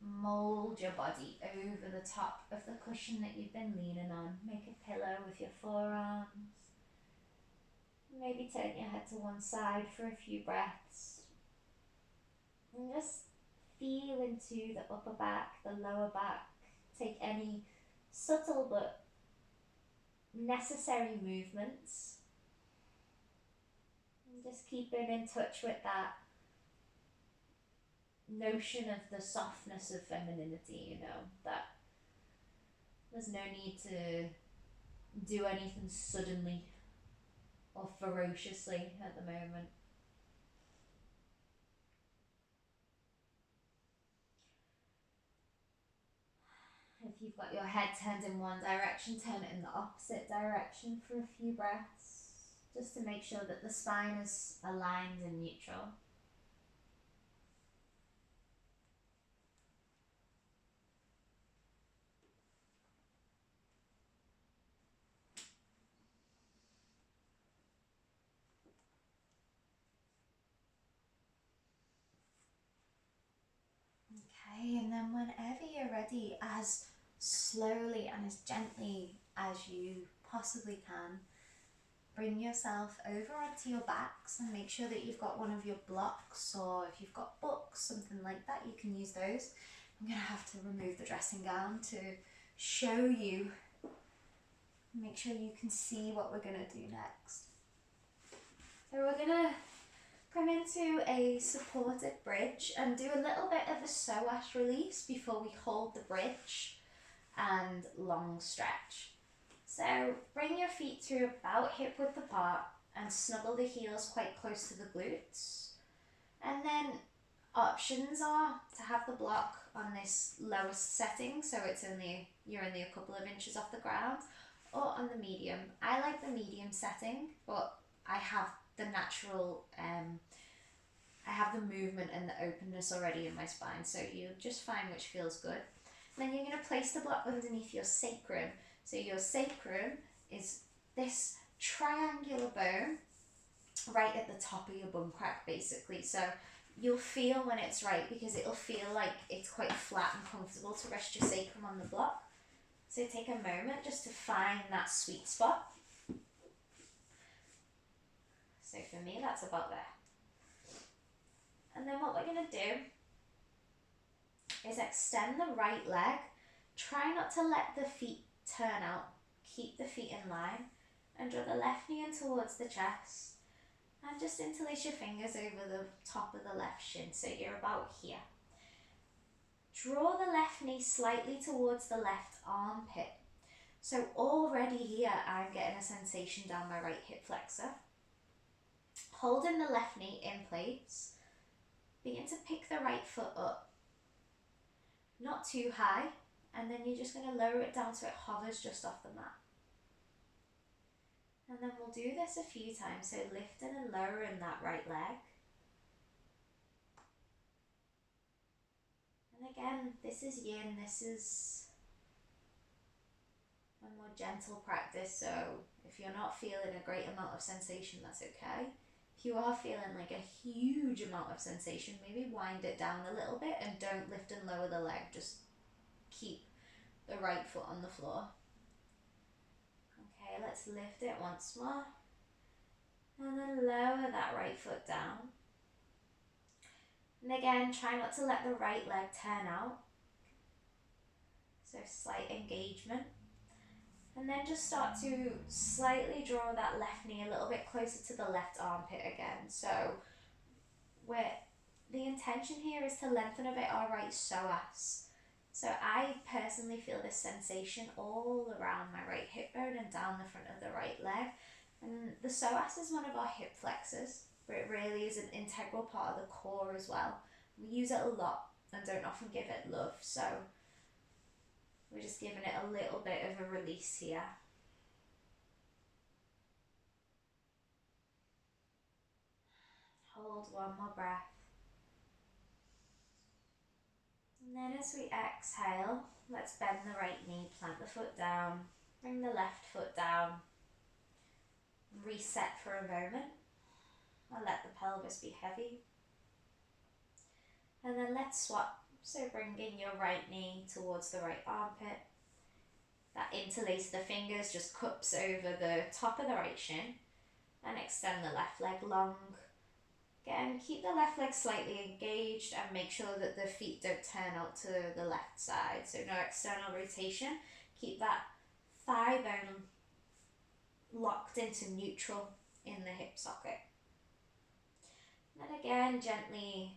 [SPEAKER 1] mold your body over the top of the cushion that you've been leaning on. Make a pillow with your forearms. Maybe turn your head to one side for a few breaths. And just feel into the upper back, the lower back. Take any subtle but necessary movements. And just keeping in touch with that notion of the softness of femininity, you know, that there's no need to do anything suddenly or ferociously at the moment. If you've got your head turned in one direction, turn it in the opposite direction for a few breaths, just to make sure that the spine is aligned and neutral. Okay, and then whenever you're ready, as slowly and as gently as you possibly can, bring yourself over onto your backs and make sure that you've got one of your blocks, or if you've got books, something like that, you can use those. I'm going to have to remove the dressing gown to show you, make sure you can see what we're going to do next. So we're going to come into a supported bridge and do a little bit of a psoas release before we hold the bridge and long stretch. So bring your feet to about hip width apart and snuggle the heels quite close to the glutes. And then options are to have the block on this lowest setting, so you're only a couple of inches off the ground, or on the medium. I like the medium setting, but I have the natural, I have the movement and the openness already in my spine, so you just find which feels good. And then you're going to place the block underneath your sacrum. So your sacrum is this triangular bone right at the top of your bum crack, basically. So you'll feel when it's right, because it'll feel like it's quite flat and comfortable to rest your sacrum on the block. So take a moment just to find that sweet spot. So for me, that's about there. And then what we're going to do is extend the right leg. Try not to let the feet turn out. Keep the feet in line and draw the left knee in towards the chest. And just interlace your fingers over the top of the left shin, so you're about here. Draw the left knee slightly towards the left armpit. So already here I'm getting a sensation down my right hip flexor. Holding the left knee in place, begin to pick the right foot up. Not too high, and then you're just going to lower it down so it hovers just off the mat. And then we'll do this a few times, so lifting and lowering that right leg. And again, this is yin, this is a more gentle practice, so if you're not feeling a great amount of sensation, that's okay. If you are feeling like a huge amount of sensation, maybe wind it down a little bit and don't lift and lower the leg, just keep the right foot on the floor. Okay, let's lift it once more. And then lower that right foot down. And again, try not to let the right leg turn out. So slight engagement. And then just start to slightly draw that left knee a little bit closer to the left armpit again. So the intention here is to lengthen a bit our right psoas. So I personally feel this sensation all around my right hip bone and down the front of the right leg. And the psoas is one of our hip flexors, but it really is an integral part of the core as well. We use it a lot and don't often give it love, so we're just giving it a little bit of a release here. Hold one more breath. And then as we exhale, let's bend the right knee, plant the foot down, bring the left foot down, reset for a moment, and let the pelvis be heavy. And then let's swap. So bringing your right knee towards the right armpit. That interlace of the fingers just cups over the top of the right shin. And extend the left leg long. Again, keep the left leg slightly engaged and make sure that the feet don't turn out to the left side. So no external rotation. Keep that thigh bone locked into neutral in the hip socket. And then again, gently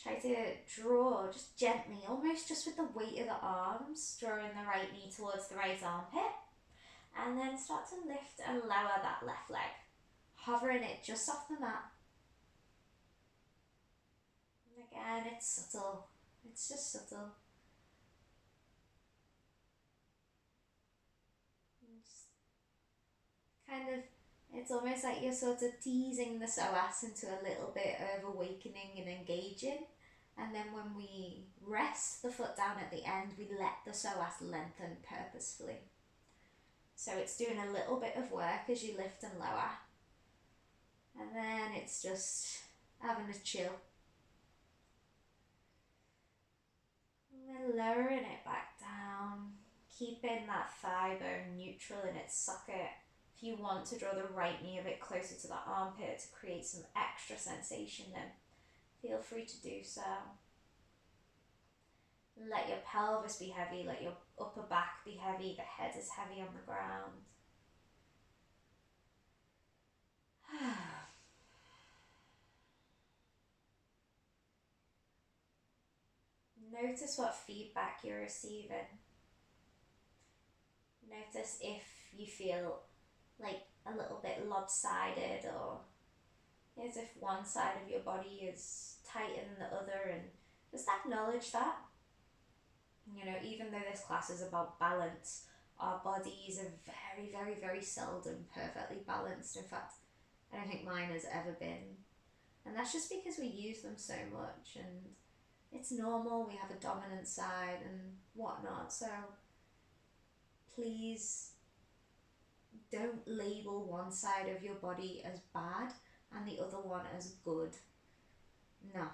[SPEAKER 1] try to draw, just gently, almost just with the weight of the arms, drawing the right knee towards the right armpit. And then start to lift and lower that left leg, hovering it just off the mat. And again, it's subtle, it's just subtle. Just kind of, it's almost like you're sort of teasing the psoas into a little bit of awakening and engaging. And then when we rest the foot down at the end, we let the psoas lengthen purposefully. So it's doing a little bit of work as you lift and lower. And then it's just having a chill. And then lowering it back down, keeping that thigh bone neutral in its socket. If you want to draw the right knee a bit closer to the armpit to create some extra sensation, then feel free to do so. Let your pelvis be heavy, let your upper back be heavy, the head is heavy on the ground. Notice what feedback you're receiving. Notice if you feel like a little bit lopsided, or as if one side of your body is tighter than the other, and just acknowledge that. You know, even though this class is about balance, our bodies are very, very, very seldom perfectly balanced. In fact, I don't think mine has ever been. And that's just because we use them so much, and it's normal, we have a dominant side and whatnot. So please don't label one side of your body as bad and the other one as good. No.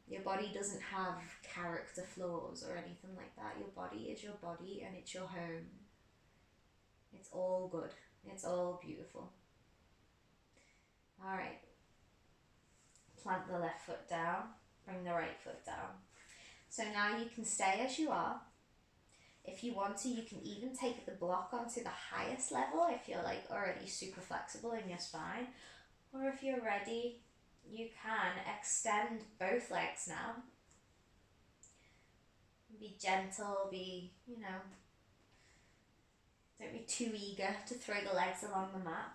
[SPEAKER 1] Your body doesn't have character flaws or anything like that. Your body is your body and it's your home. It's all good. It's all beautiful. Alright. Plant the left foot down. Bring the right foot down. So now you can stay as you are. If you want to, you can even take the block onto the highest level if you're like already super flexible in your spine. Or if you're ready, you can extend both legs now. Be gentle, don't be too eager to throw the legs along the mat.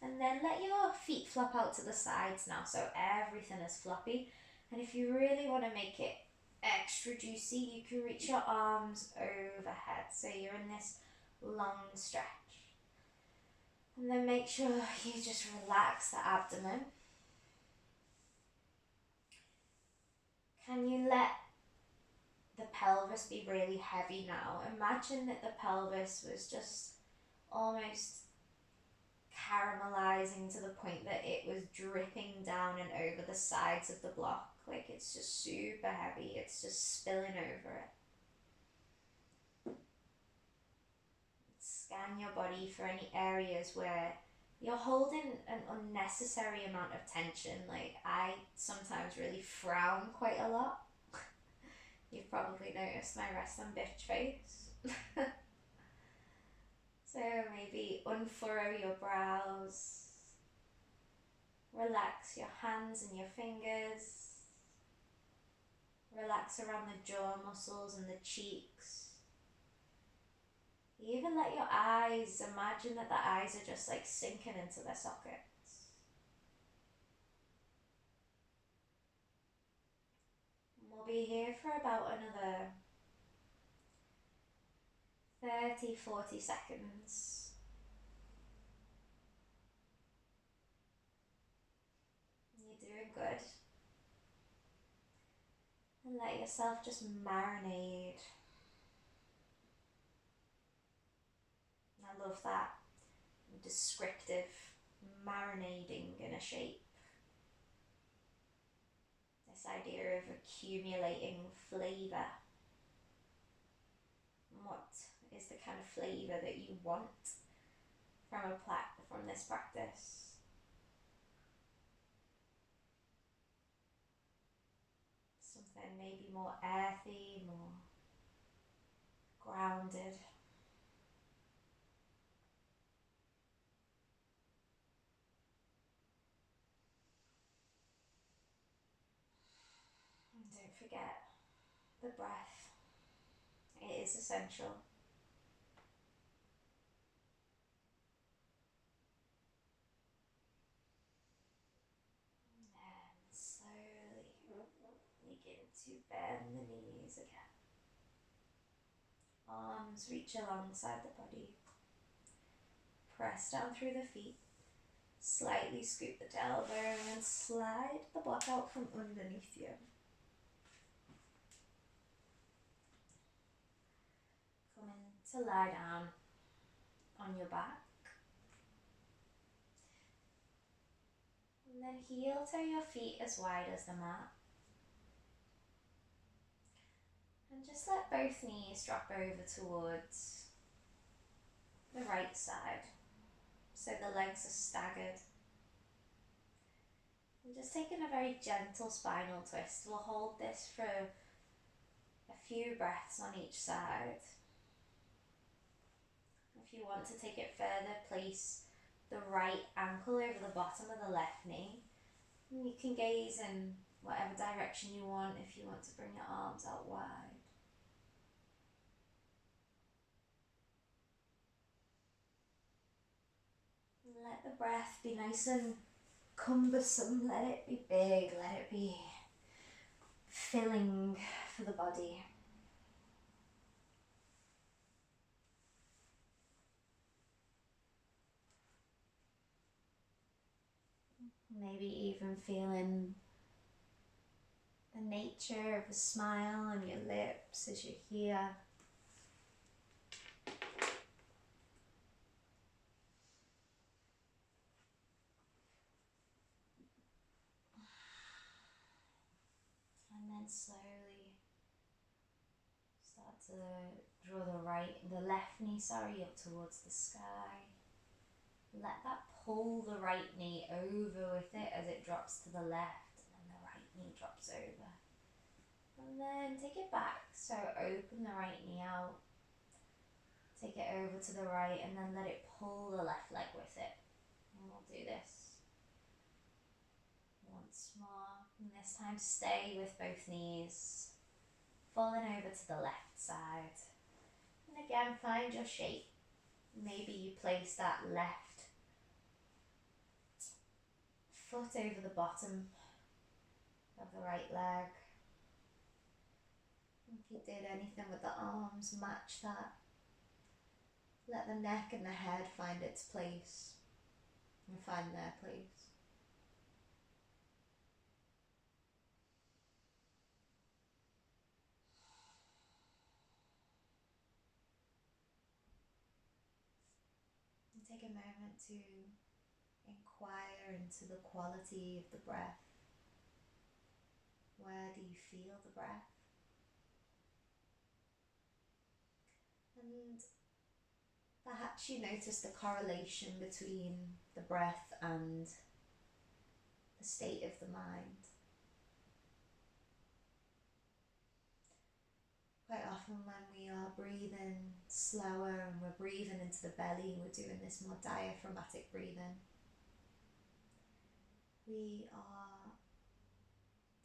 [SPEAKER 1] And then let your feet flop out to the sides now, so everything is floppy. And if you really want to make it extra juicy, you can reach your arms overhead, so you're in this long stretch. And then make sure you just relax the abdomen. Can you let the pelvis be really heavy now? Imagine that the pelvis was just almost caramelizing to the point that it was dripping down and over the sides of the block. Like it's just super heavy, it's just spilling over it. Scan your body for any areas where you're holding an unnecessary amount of tension. Like I sometimes really frown quite a lot. You've probably noticed my rest and bitch face. So maybe unfurrow your brows, relax your hands and your fingers, relax around the jaw muscles and the cheeks. Even let your eyes, imagine that the eyes are just like sinking into their sockets. We'll be here for about another 30-40 seconds. You're doing good. And let yourself just marinade. I love that descriptive marinading in a shape. This idea of accumulating flavour. What is the kind of flavour that you want from this practice? Something maybe more earthy, more grounded. And don't forget the breath. It is essential. And then slowly begin to bend the knees again. Arms reach alongside the body. Press down through the feet. Slightly scoop the tailbone and slide the block out from underneath you. Come in to lie down on your back. And then heel toe your feet as wide as the mat. And just let both knees drop over towards the right side, so the legs are staggered. And just taking a very gentle spinal twist. We'll hold this for a few breaths on each side. If you want to take it further, place the right ankle over the bottom of the left knee. And you can gaze in whatever direction you want if you want to bring your arms out wide. Let the breath be nice and cumbersome, let it be big, let it be filling for the body. Maybe even feeling the nature of a smile on your lips as you're here. And then slowly start to draw the left knee, up towards the sky. Let that pull the right knee over with it as it drops to the left, and then the right knee drops over. And then take it back, so open the right knee out, take it over to the right, and then let it pull the left leg with it. And we'll do this once more, and this time stay with both knees, falling over to the left side. And again, find your shape. Maybe you place that left foot over the bottom of the right leg. If you did anything with the arms, match that. Let the neck and the head find its place and find their place. And take a moment to inquire into the quality of the breath. Where do you feel the breath? And perhaps you notice the correlation between the breath and the state of the mind. Quite often when we are breathing slower and we're breathing into the belly, we're doing this more diaphragmatic breathing. We are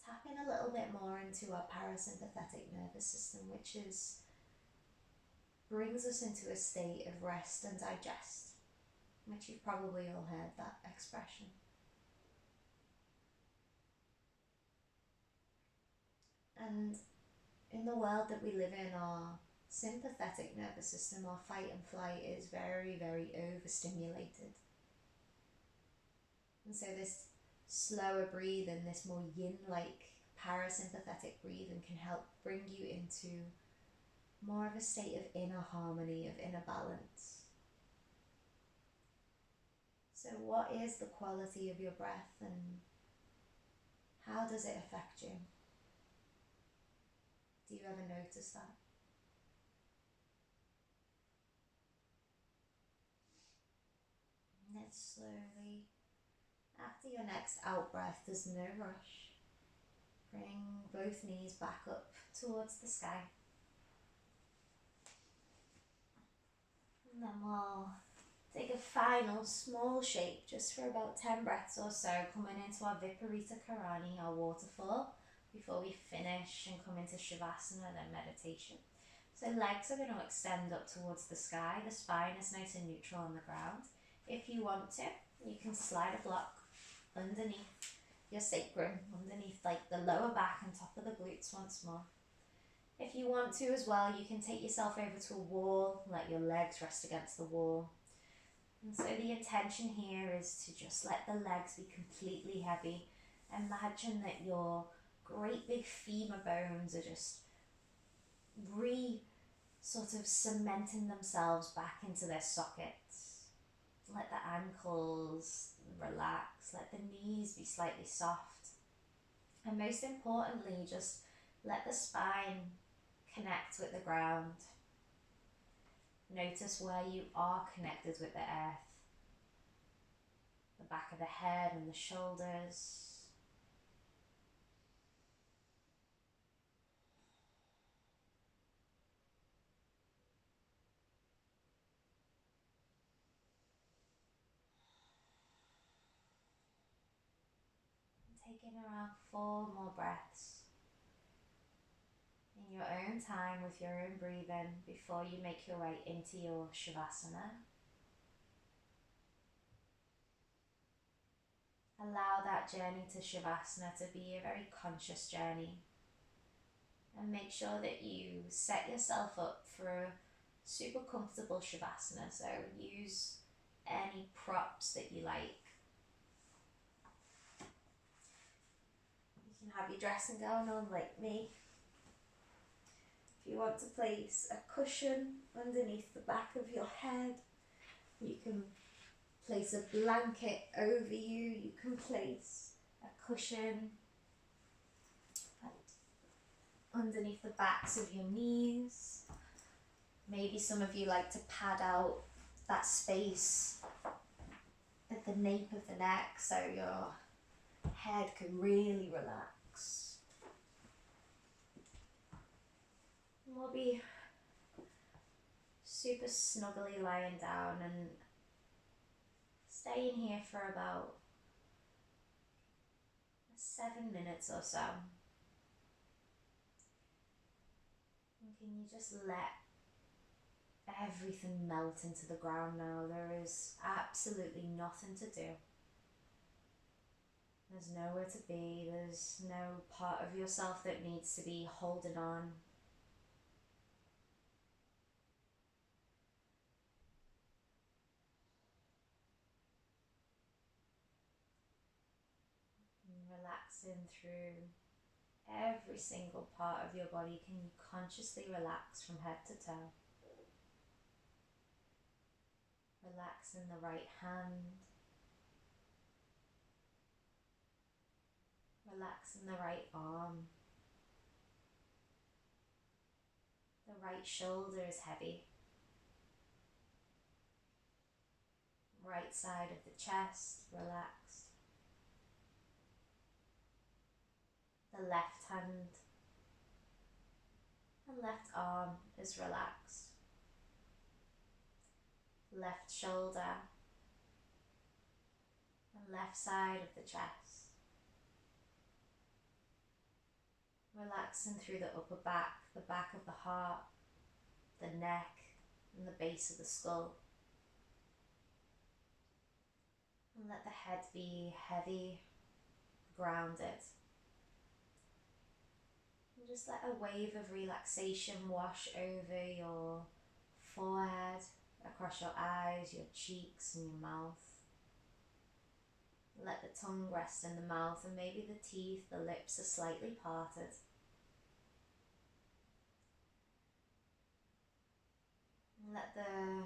[SPEAKER 1] tapping a little bit more into our parasympathetic nervous system, which brings us into a state of rest and digest, which you've probably all heard that expression. And in the world that we live in, our sympathetic nervous system, our fight and flight, is very, very overstimulated. And so this slower breathing, this more yin-like parasympathetic breathing can help bring you into more of a state of inner harmony, of inner balance. So what is the quality of your breath and how does it affect you? Do you ever notice that? And then slowly, after your next out breath, there's no rush. Bring both knees back up towards the sky. And then we'll take a final small shape just for about 10 breaths or so, coming into our Viparita Karani, our waterfall, before we finish and come into Shavasana and then meditation. So legs are going to extend up towards the sky. The spine is nice and neutral on the ground. If you want to, you can slide a block underneath your sacrum, underneath like the lower back and top of the glutes once more. If you want to as well, you can take yourself over to a wall, let your legs rest against the wall. And so the intention here is to just let the legs be completely heavy. Imagine that your great big femur bones are just sort of cementing themselves back into their sockets. Let the ankles relax, let the knees be slightly soft. And most importantly, just let the spine connect with the ground. Notice where you are connected with the earth. The back of the head and the shoulders. Taking around 4 more breaths in your own time with your own breathing before you make your way into your Shavasana. Allow that journey to Shavasana to be a very conscious journey, and make sure that you set yourself up for a super comfortable Shavasana. So use any props that you like. You can have your dressing gown on like me. If you want to place a cushion underneath the back of your head, you can place a blanket over you. You can place a cushion underneath the backs of your knees. Maybe some of you like to pad out that space at the nape of the neck so your head can really relax. And we'll be super snuggly lying down and staying here for about 7 minutes or so. And can you just let everything melt into the ground now? There is absolutely nothing to do. There's nowhere to be. There's no part of yourself that needs to be holding on. And relaxing through every single part of your body. Can you consciously relax from head to toe? Relax in the right hand. Relax in the right arm. The right shoulder is heavy. Right side of the chest, relaxed. The left hand And left arm is relaxed. Left shoulder and left side of the chest. Relaxing through the upper back, the back of the heart, the neck, and the base of the skull. And let the head be heavy, grounded. And just let a wave of relaxation wash over your forehead, across your eyes, your cheeks, and your mouth. Let the tongue rest in the mouth, and maybe the teeth, the lips are slightly parted. And let the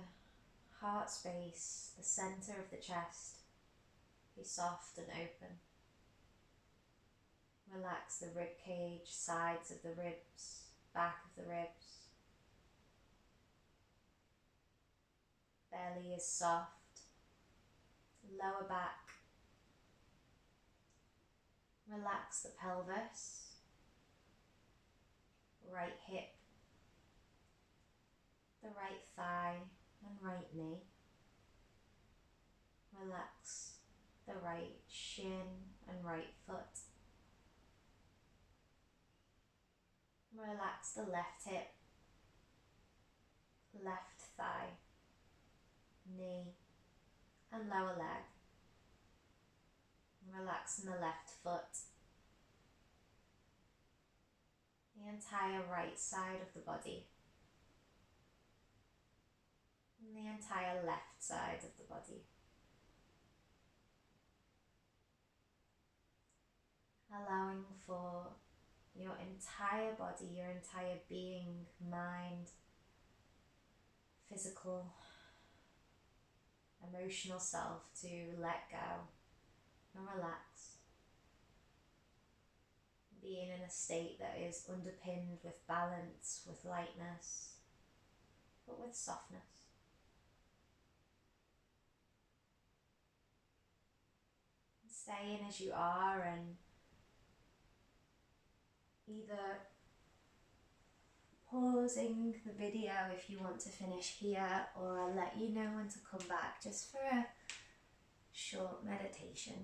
[SPEAKER 1] heart space, the center of the chest, be soft and open. Relax the rib cage, sides of the ribs, back of the ribs. Belly is soft. Lower back. Relax the pelvis. Right hip. The right thigh and right knee. Relax the right shin and right foot. Relax the left hip, left thigh, knee and lower leg. Relaxing the left foot, the entire right side of the body, and the entire left side of the body. Allowing for your entire body, your entire being, mind, physical, emotional self to let go and relax. Being in a state that is underpinned with balance, with lightness, but with softness. Staying as you are, and either pausing the video if you want to finish here, or I'll let you know when to come back just for a short meditation.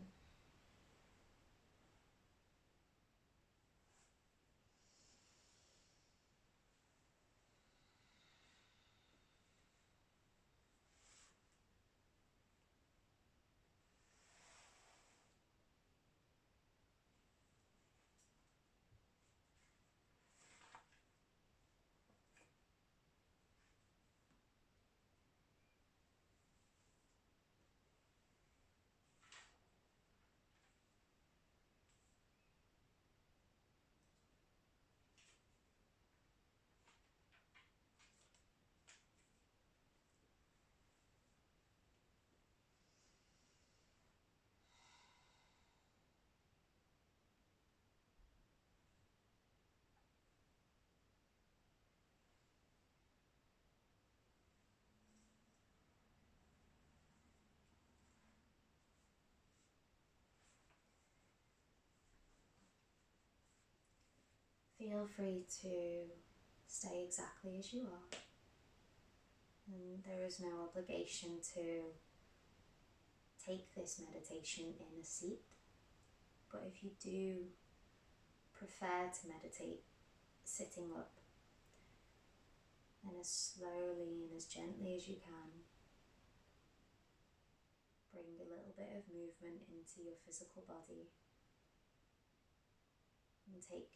[SPEAKER 1] Feel free to stay exactly as you are, and there is no obligation to take this meditation in a seat, but if you do prefer to meditate sitting up, then as slowly and as gently as you can, bring a little bit of movement into your physical body, and take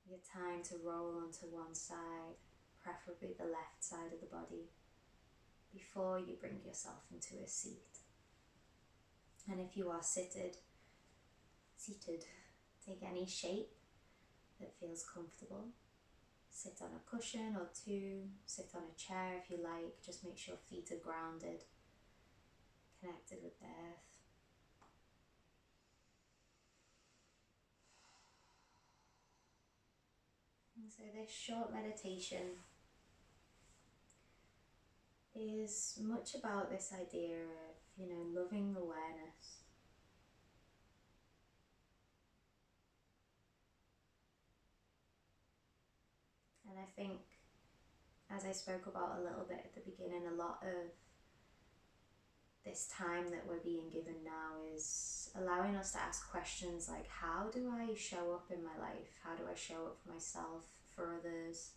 [SPEAKER 1] your time to roll onto one side, preferably the left side of the body, before you bring yourself into a seat. And if you are seated, take any shape that feels comfortable. Sit on a cushion or two, sit on a chair if you like, just make sure feet are grounded, connected with the earth. And so this short meditation is much about this idea of, loving awareness. And I think, as I spoke about a little bit at the beginning, a lot of this time that we're being given now is allowing us to ask questions like, how do I show up in my life? How do I show up for myself, for others?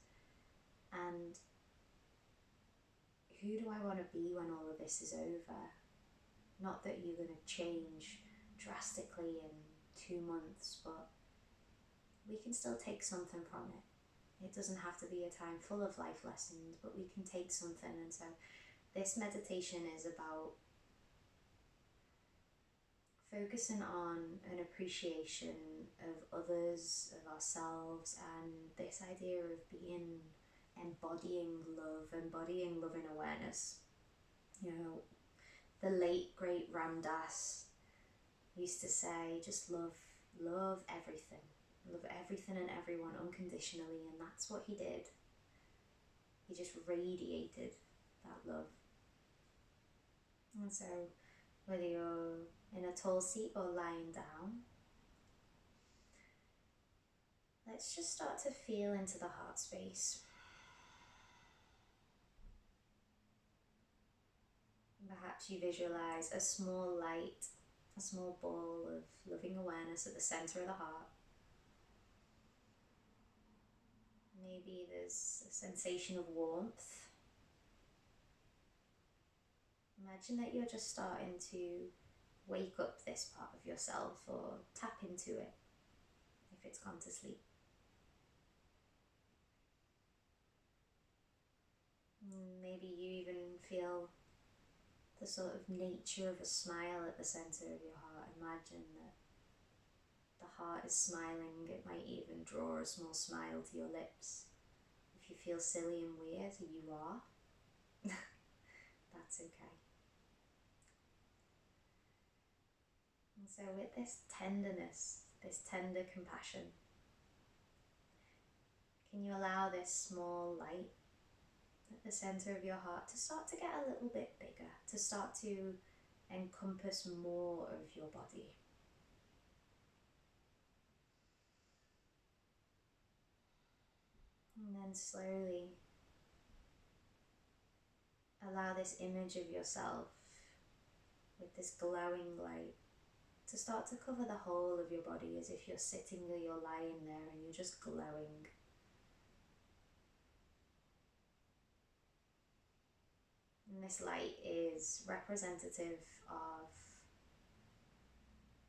[SPEAKER 1] And who do I want to be when all of this is over? Not that you're going to change drastically in 2 months, but we can still take something from it. It doesn't have to be a time full of life lessons, but we can take something. And so this meditation is about focusing on an appreciation of others, of ourselves, and this idea of embodying love, embodying loving awareness. You know, the late great Ram Dass used to say, just love everything. Love everything and everyone unconditionally, and that's what he did. He just radiated that love. And so, whether you're in a tall seat or lying down, let's just start to feel into the heart space. Perhaps you visualize a small light, a small ball of loving awareness at the center of the heart. Maybe there's a sensation of warmth. Imagine that you're just starting to wake up this part of yourself, or tap into it if it's gone to sleep. Maybe you even feel the sort of nature of a smile at the center of your heart. Imagine that the heart is smiling. It might even draw a small smile to your lips. If you feel silly and weird, you are. That's okay. And so with this tenderness, this tender compassion, can you allow this small light at the center of your heart to start to get a little bit bigger, to start to encompass more of your body? And then slowly allow this image of yourself with this glowing light to start to cover the whole of your body, as if you're sitting or you're lying there and you're just glowing. And this light is representative of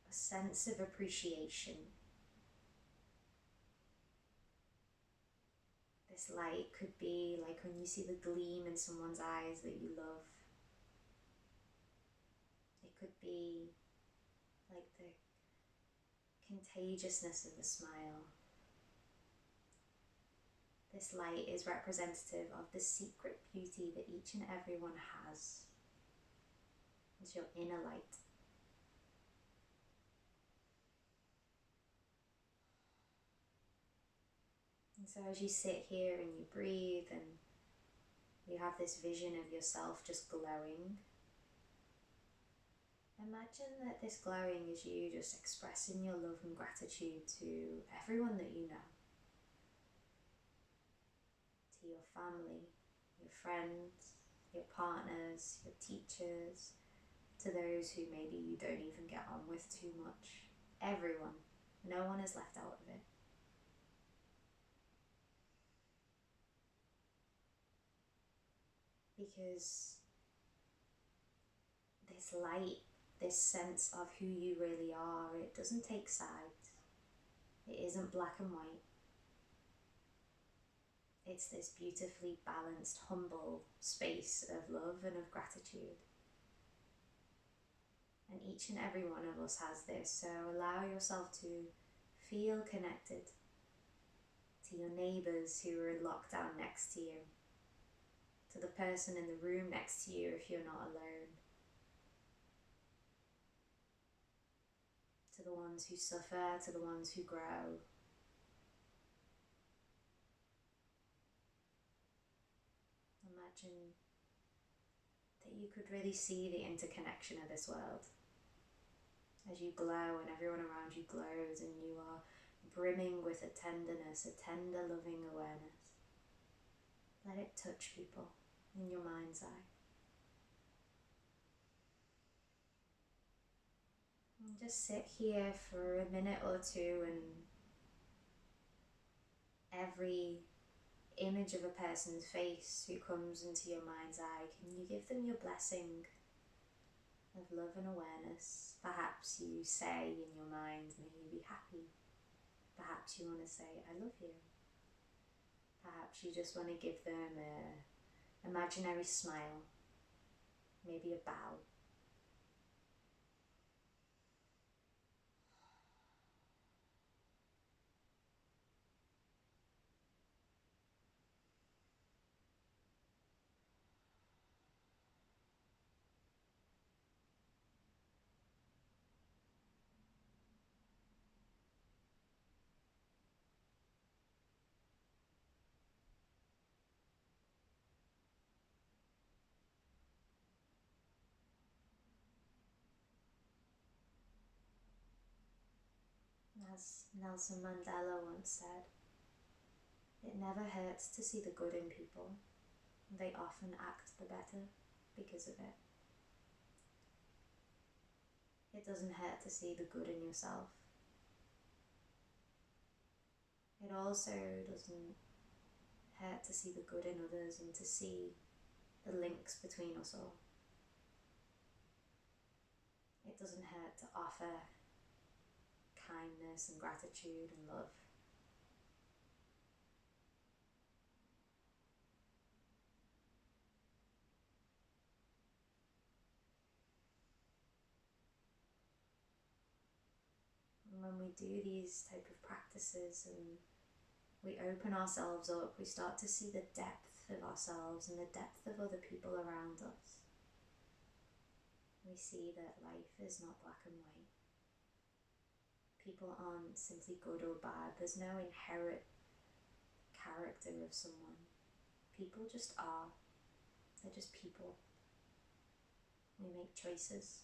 [SPEAKER 1] a sense of appreciation. This light could be like when you see the gleam in someone's eyes that you love. It could be like the contagiousness of the smile. This light is representative of the secret beauty that each and everyone has. It's your inner light. And so as you sit here and you breathe and you have this vision of yourself just glowing, imagine that this glowing is you just expressing your love and gratitude to everyone that you know. To your family, your friends, your partners, your teachers, to those who maybe you don't even get on with too much. Everyone. No one is left out of it. Because this light, this sense of who you really are, it doesn't take sides. It isn't black and white. It's this beautifully balanced, humble space of love and of gratitude. And each and every one of us has this, so allow yourself to feel connected to your neighbours who are in lockdown next to you, to the person in the room next to you if you're not alone, to the ones who suffer, to the ones who grow. Imagine that you could really see the interconnection of this world as you glow and everyone around you glows, and you are brimming with a tenderness, a tender loving awareness. Let it touch people in your mind's eye. And just sit here for a minute or two, and every image of a person's face who comes into your mind's eye, can you give them your blessing of love and awareness? Perhaps you say in your mind, may you be happy. Perhaps you want to say, I love you. Perhaps you just want to give them an imaginary smile, maybe a bow. As Nelson Mandela once said, it never hurts to see the good in people. They often act the better because of it. It doesn't hurt to see the good in yourself. It also doesn't hurt to see the good in others and to see the links between us all. It doesn't hurt to offer kindness and gratitude and love. And when we do these type of practices and we open ourselves up, we start to see the depth of ourselves and the depth of other people around us. We see that life is not black and white. People aren't simply good or bad. There's no inherent character of someone. People just are. They're just people. We make choices.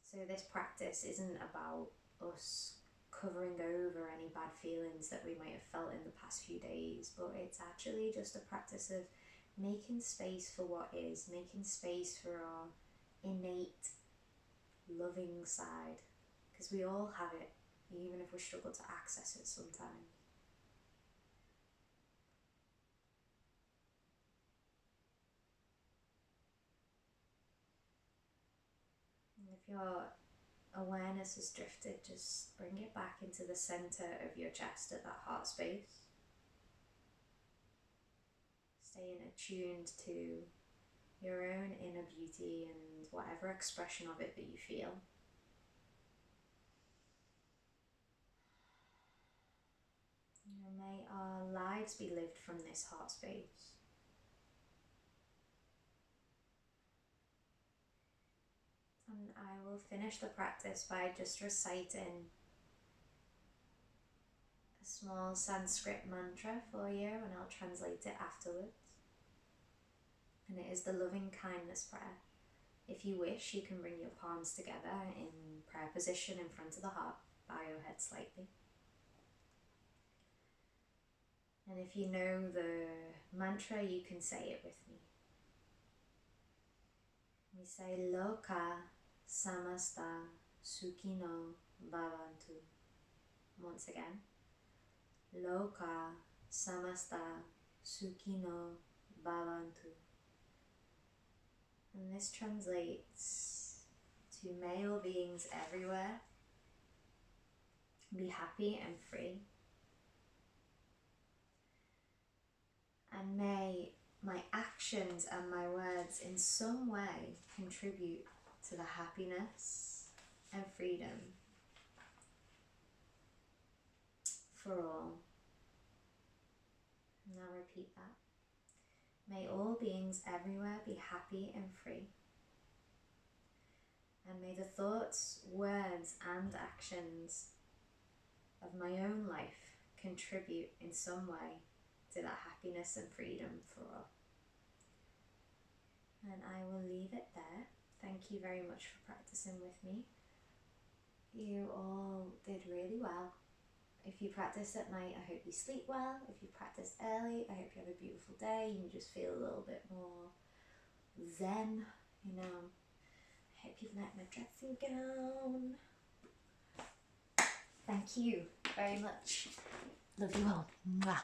[SPEAKER 1] So this practice isn't about us covering over any bad feelings that we might have felt in the past few days, but it's actually just a practice of making space for what is, making space for our innate loving side, because we all have it, even if we struggle to access it sometimes. And if your awareness has drifted, just bring it back into the center of your chest at that heart space. Staying attuned to your own inner beauty and whatever expression of it that you feel. And may our lives be lived from this heart space. And I will finish the practice by just reciting a small Sanskrit mantra for you, and I'll translate it afterwards. And it is the loving kindness prayer. If you wish, you can bring your palms together in prayer position in front of the heart, bow your head slightly. And if you know the mantra, you can say it with me. We say Loka Samasta Sukhino Bhavantu. Once again. Loka Samasta Sukhino Bhavantu. And this translates to may all beings everywhere be happy and free. And may my actions and my words in some way contribute to the happiness and freedom for all. Now repeat that. May all beings everywhere be happy and free. And may the thoughts, words and actions of my own life contribute in some way to that happiness and freedom for all. And I will leave it there. Thank you very much for practicing with me. You all did really well. If you practice at night, I hope you sleep well. If you practice early, I hope you have a beautiful day and you just feel a little bit more zen, you know. I hope you've let my dressing gown. Thank you very much. Love you all. Mwah.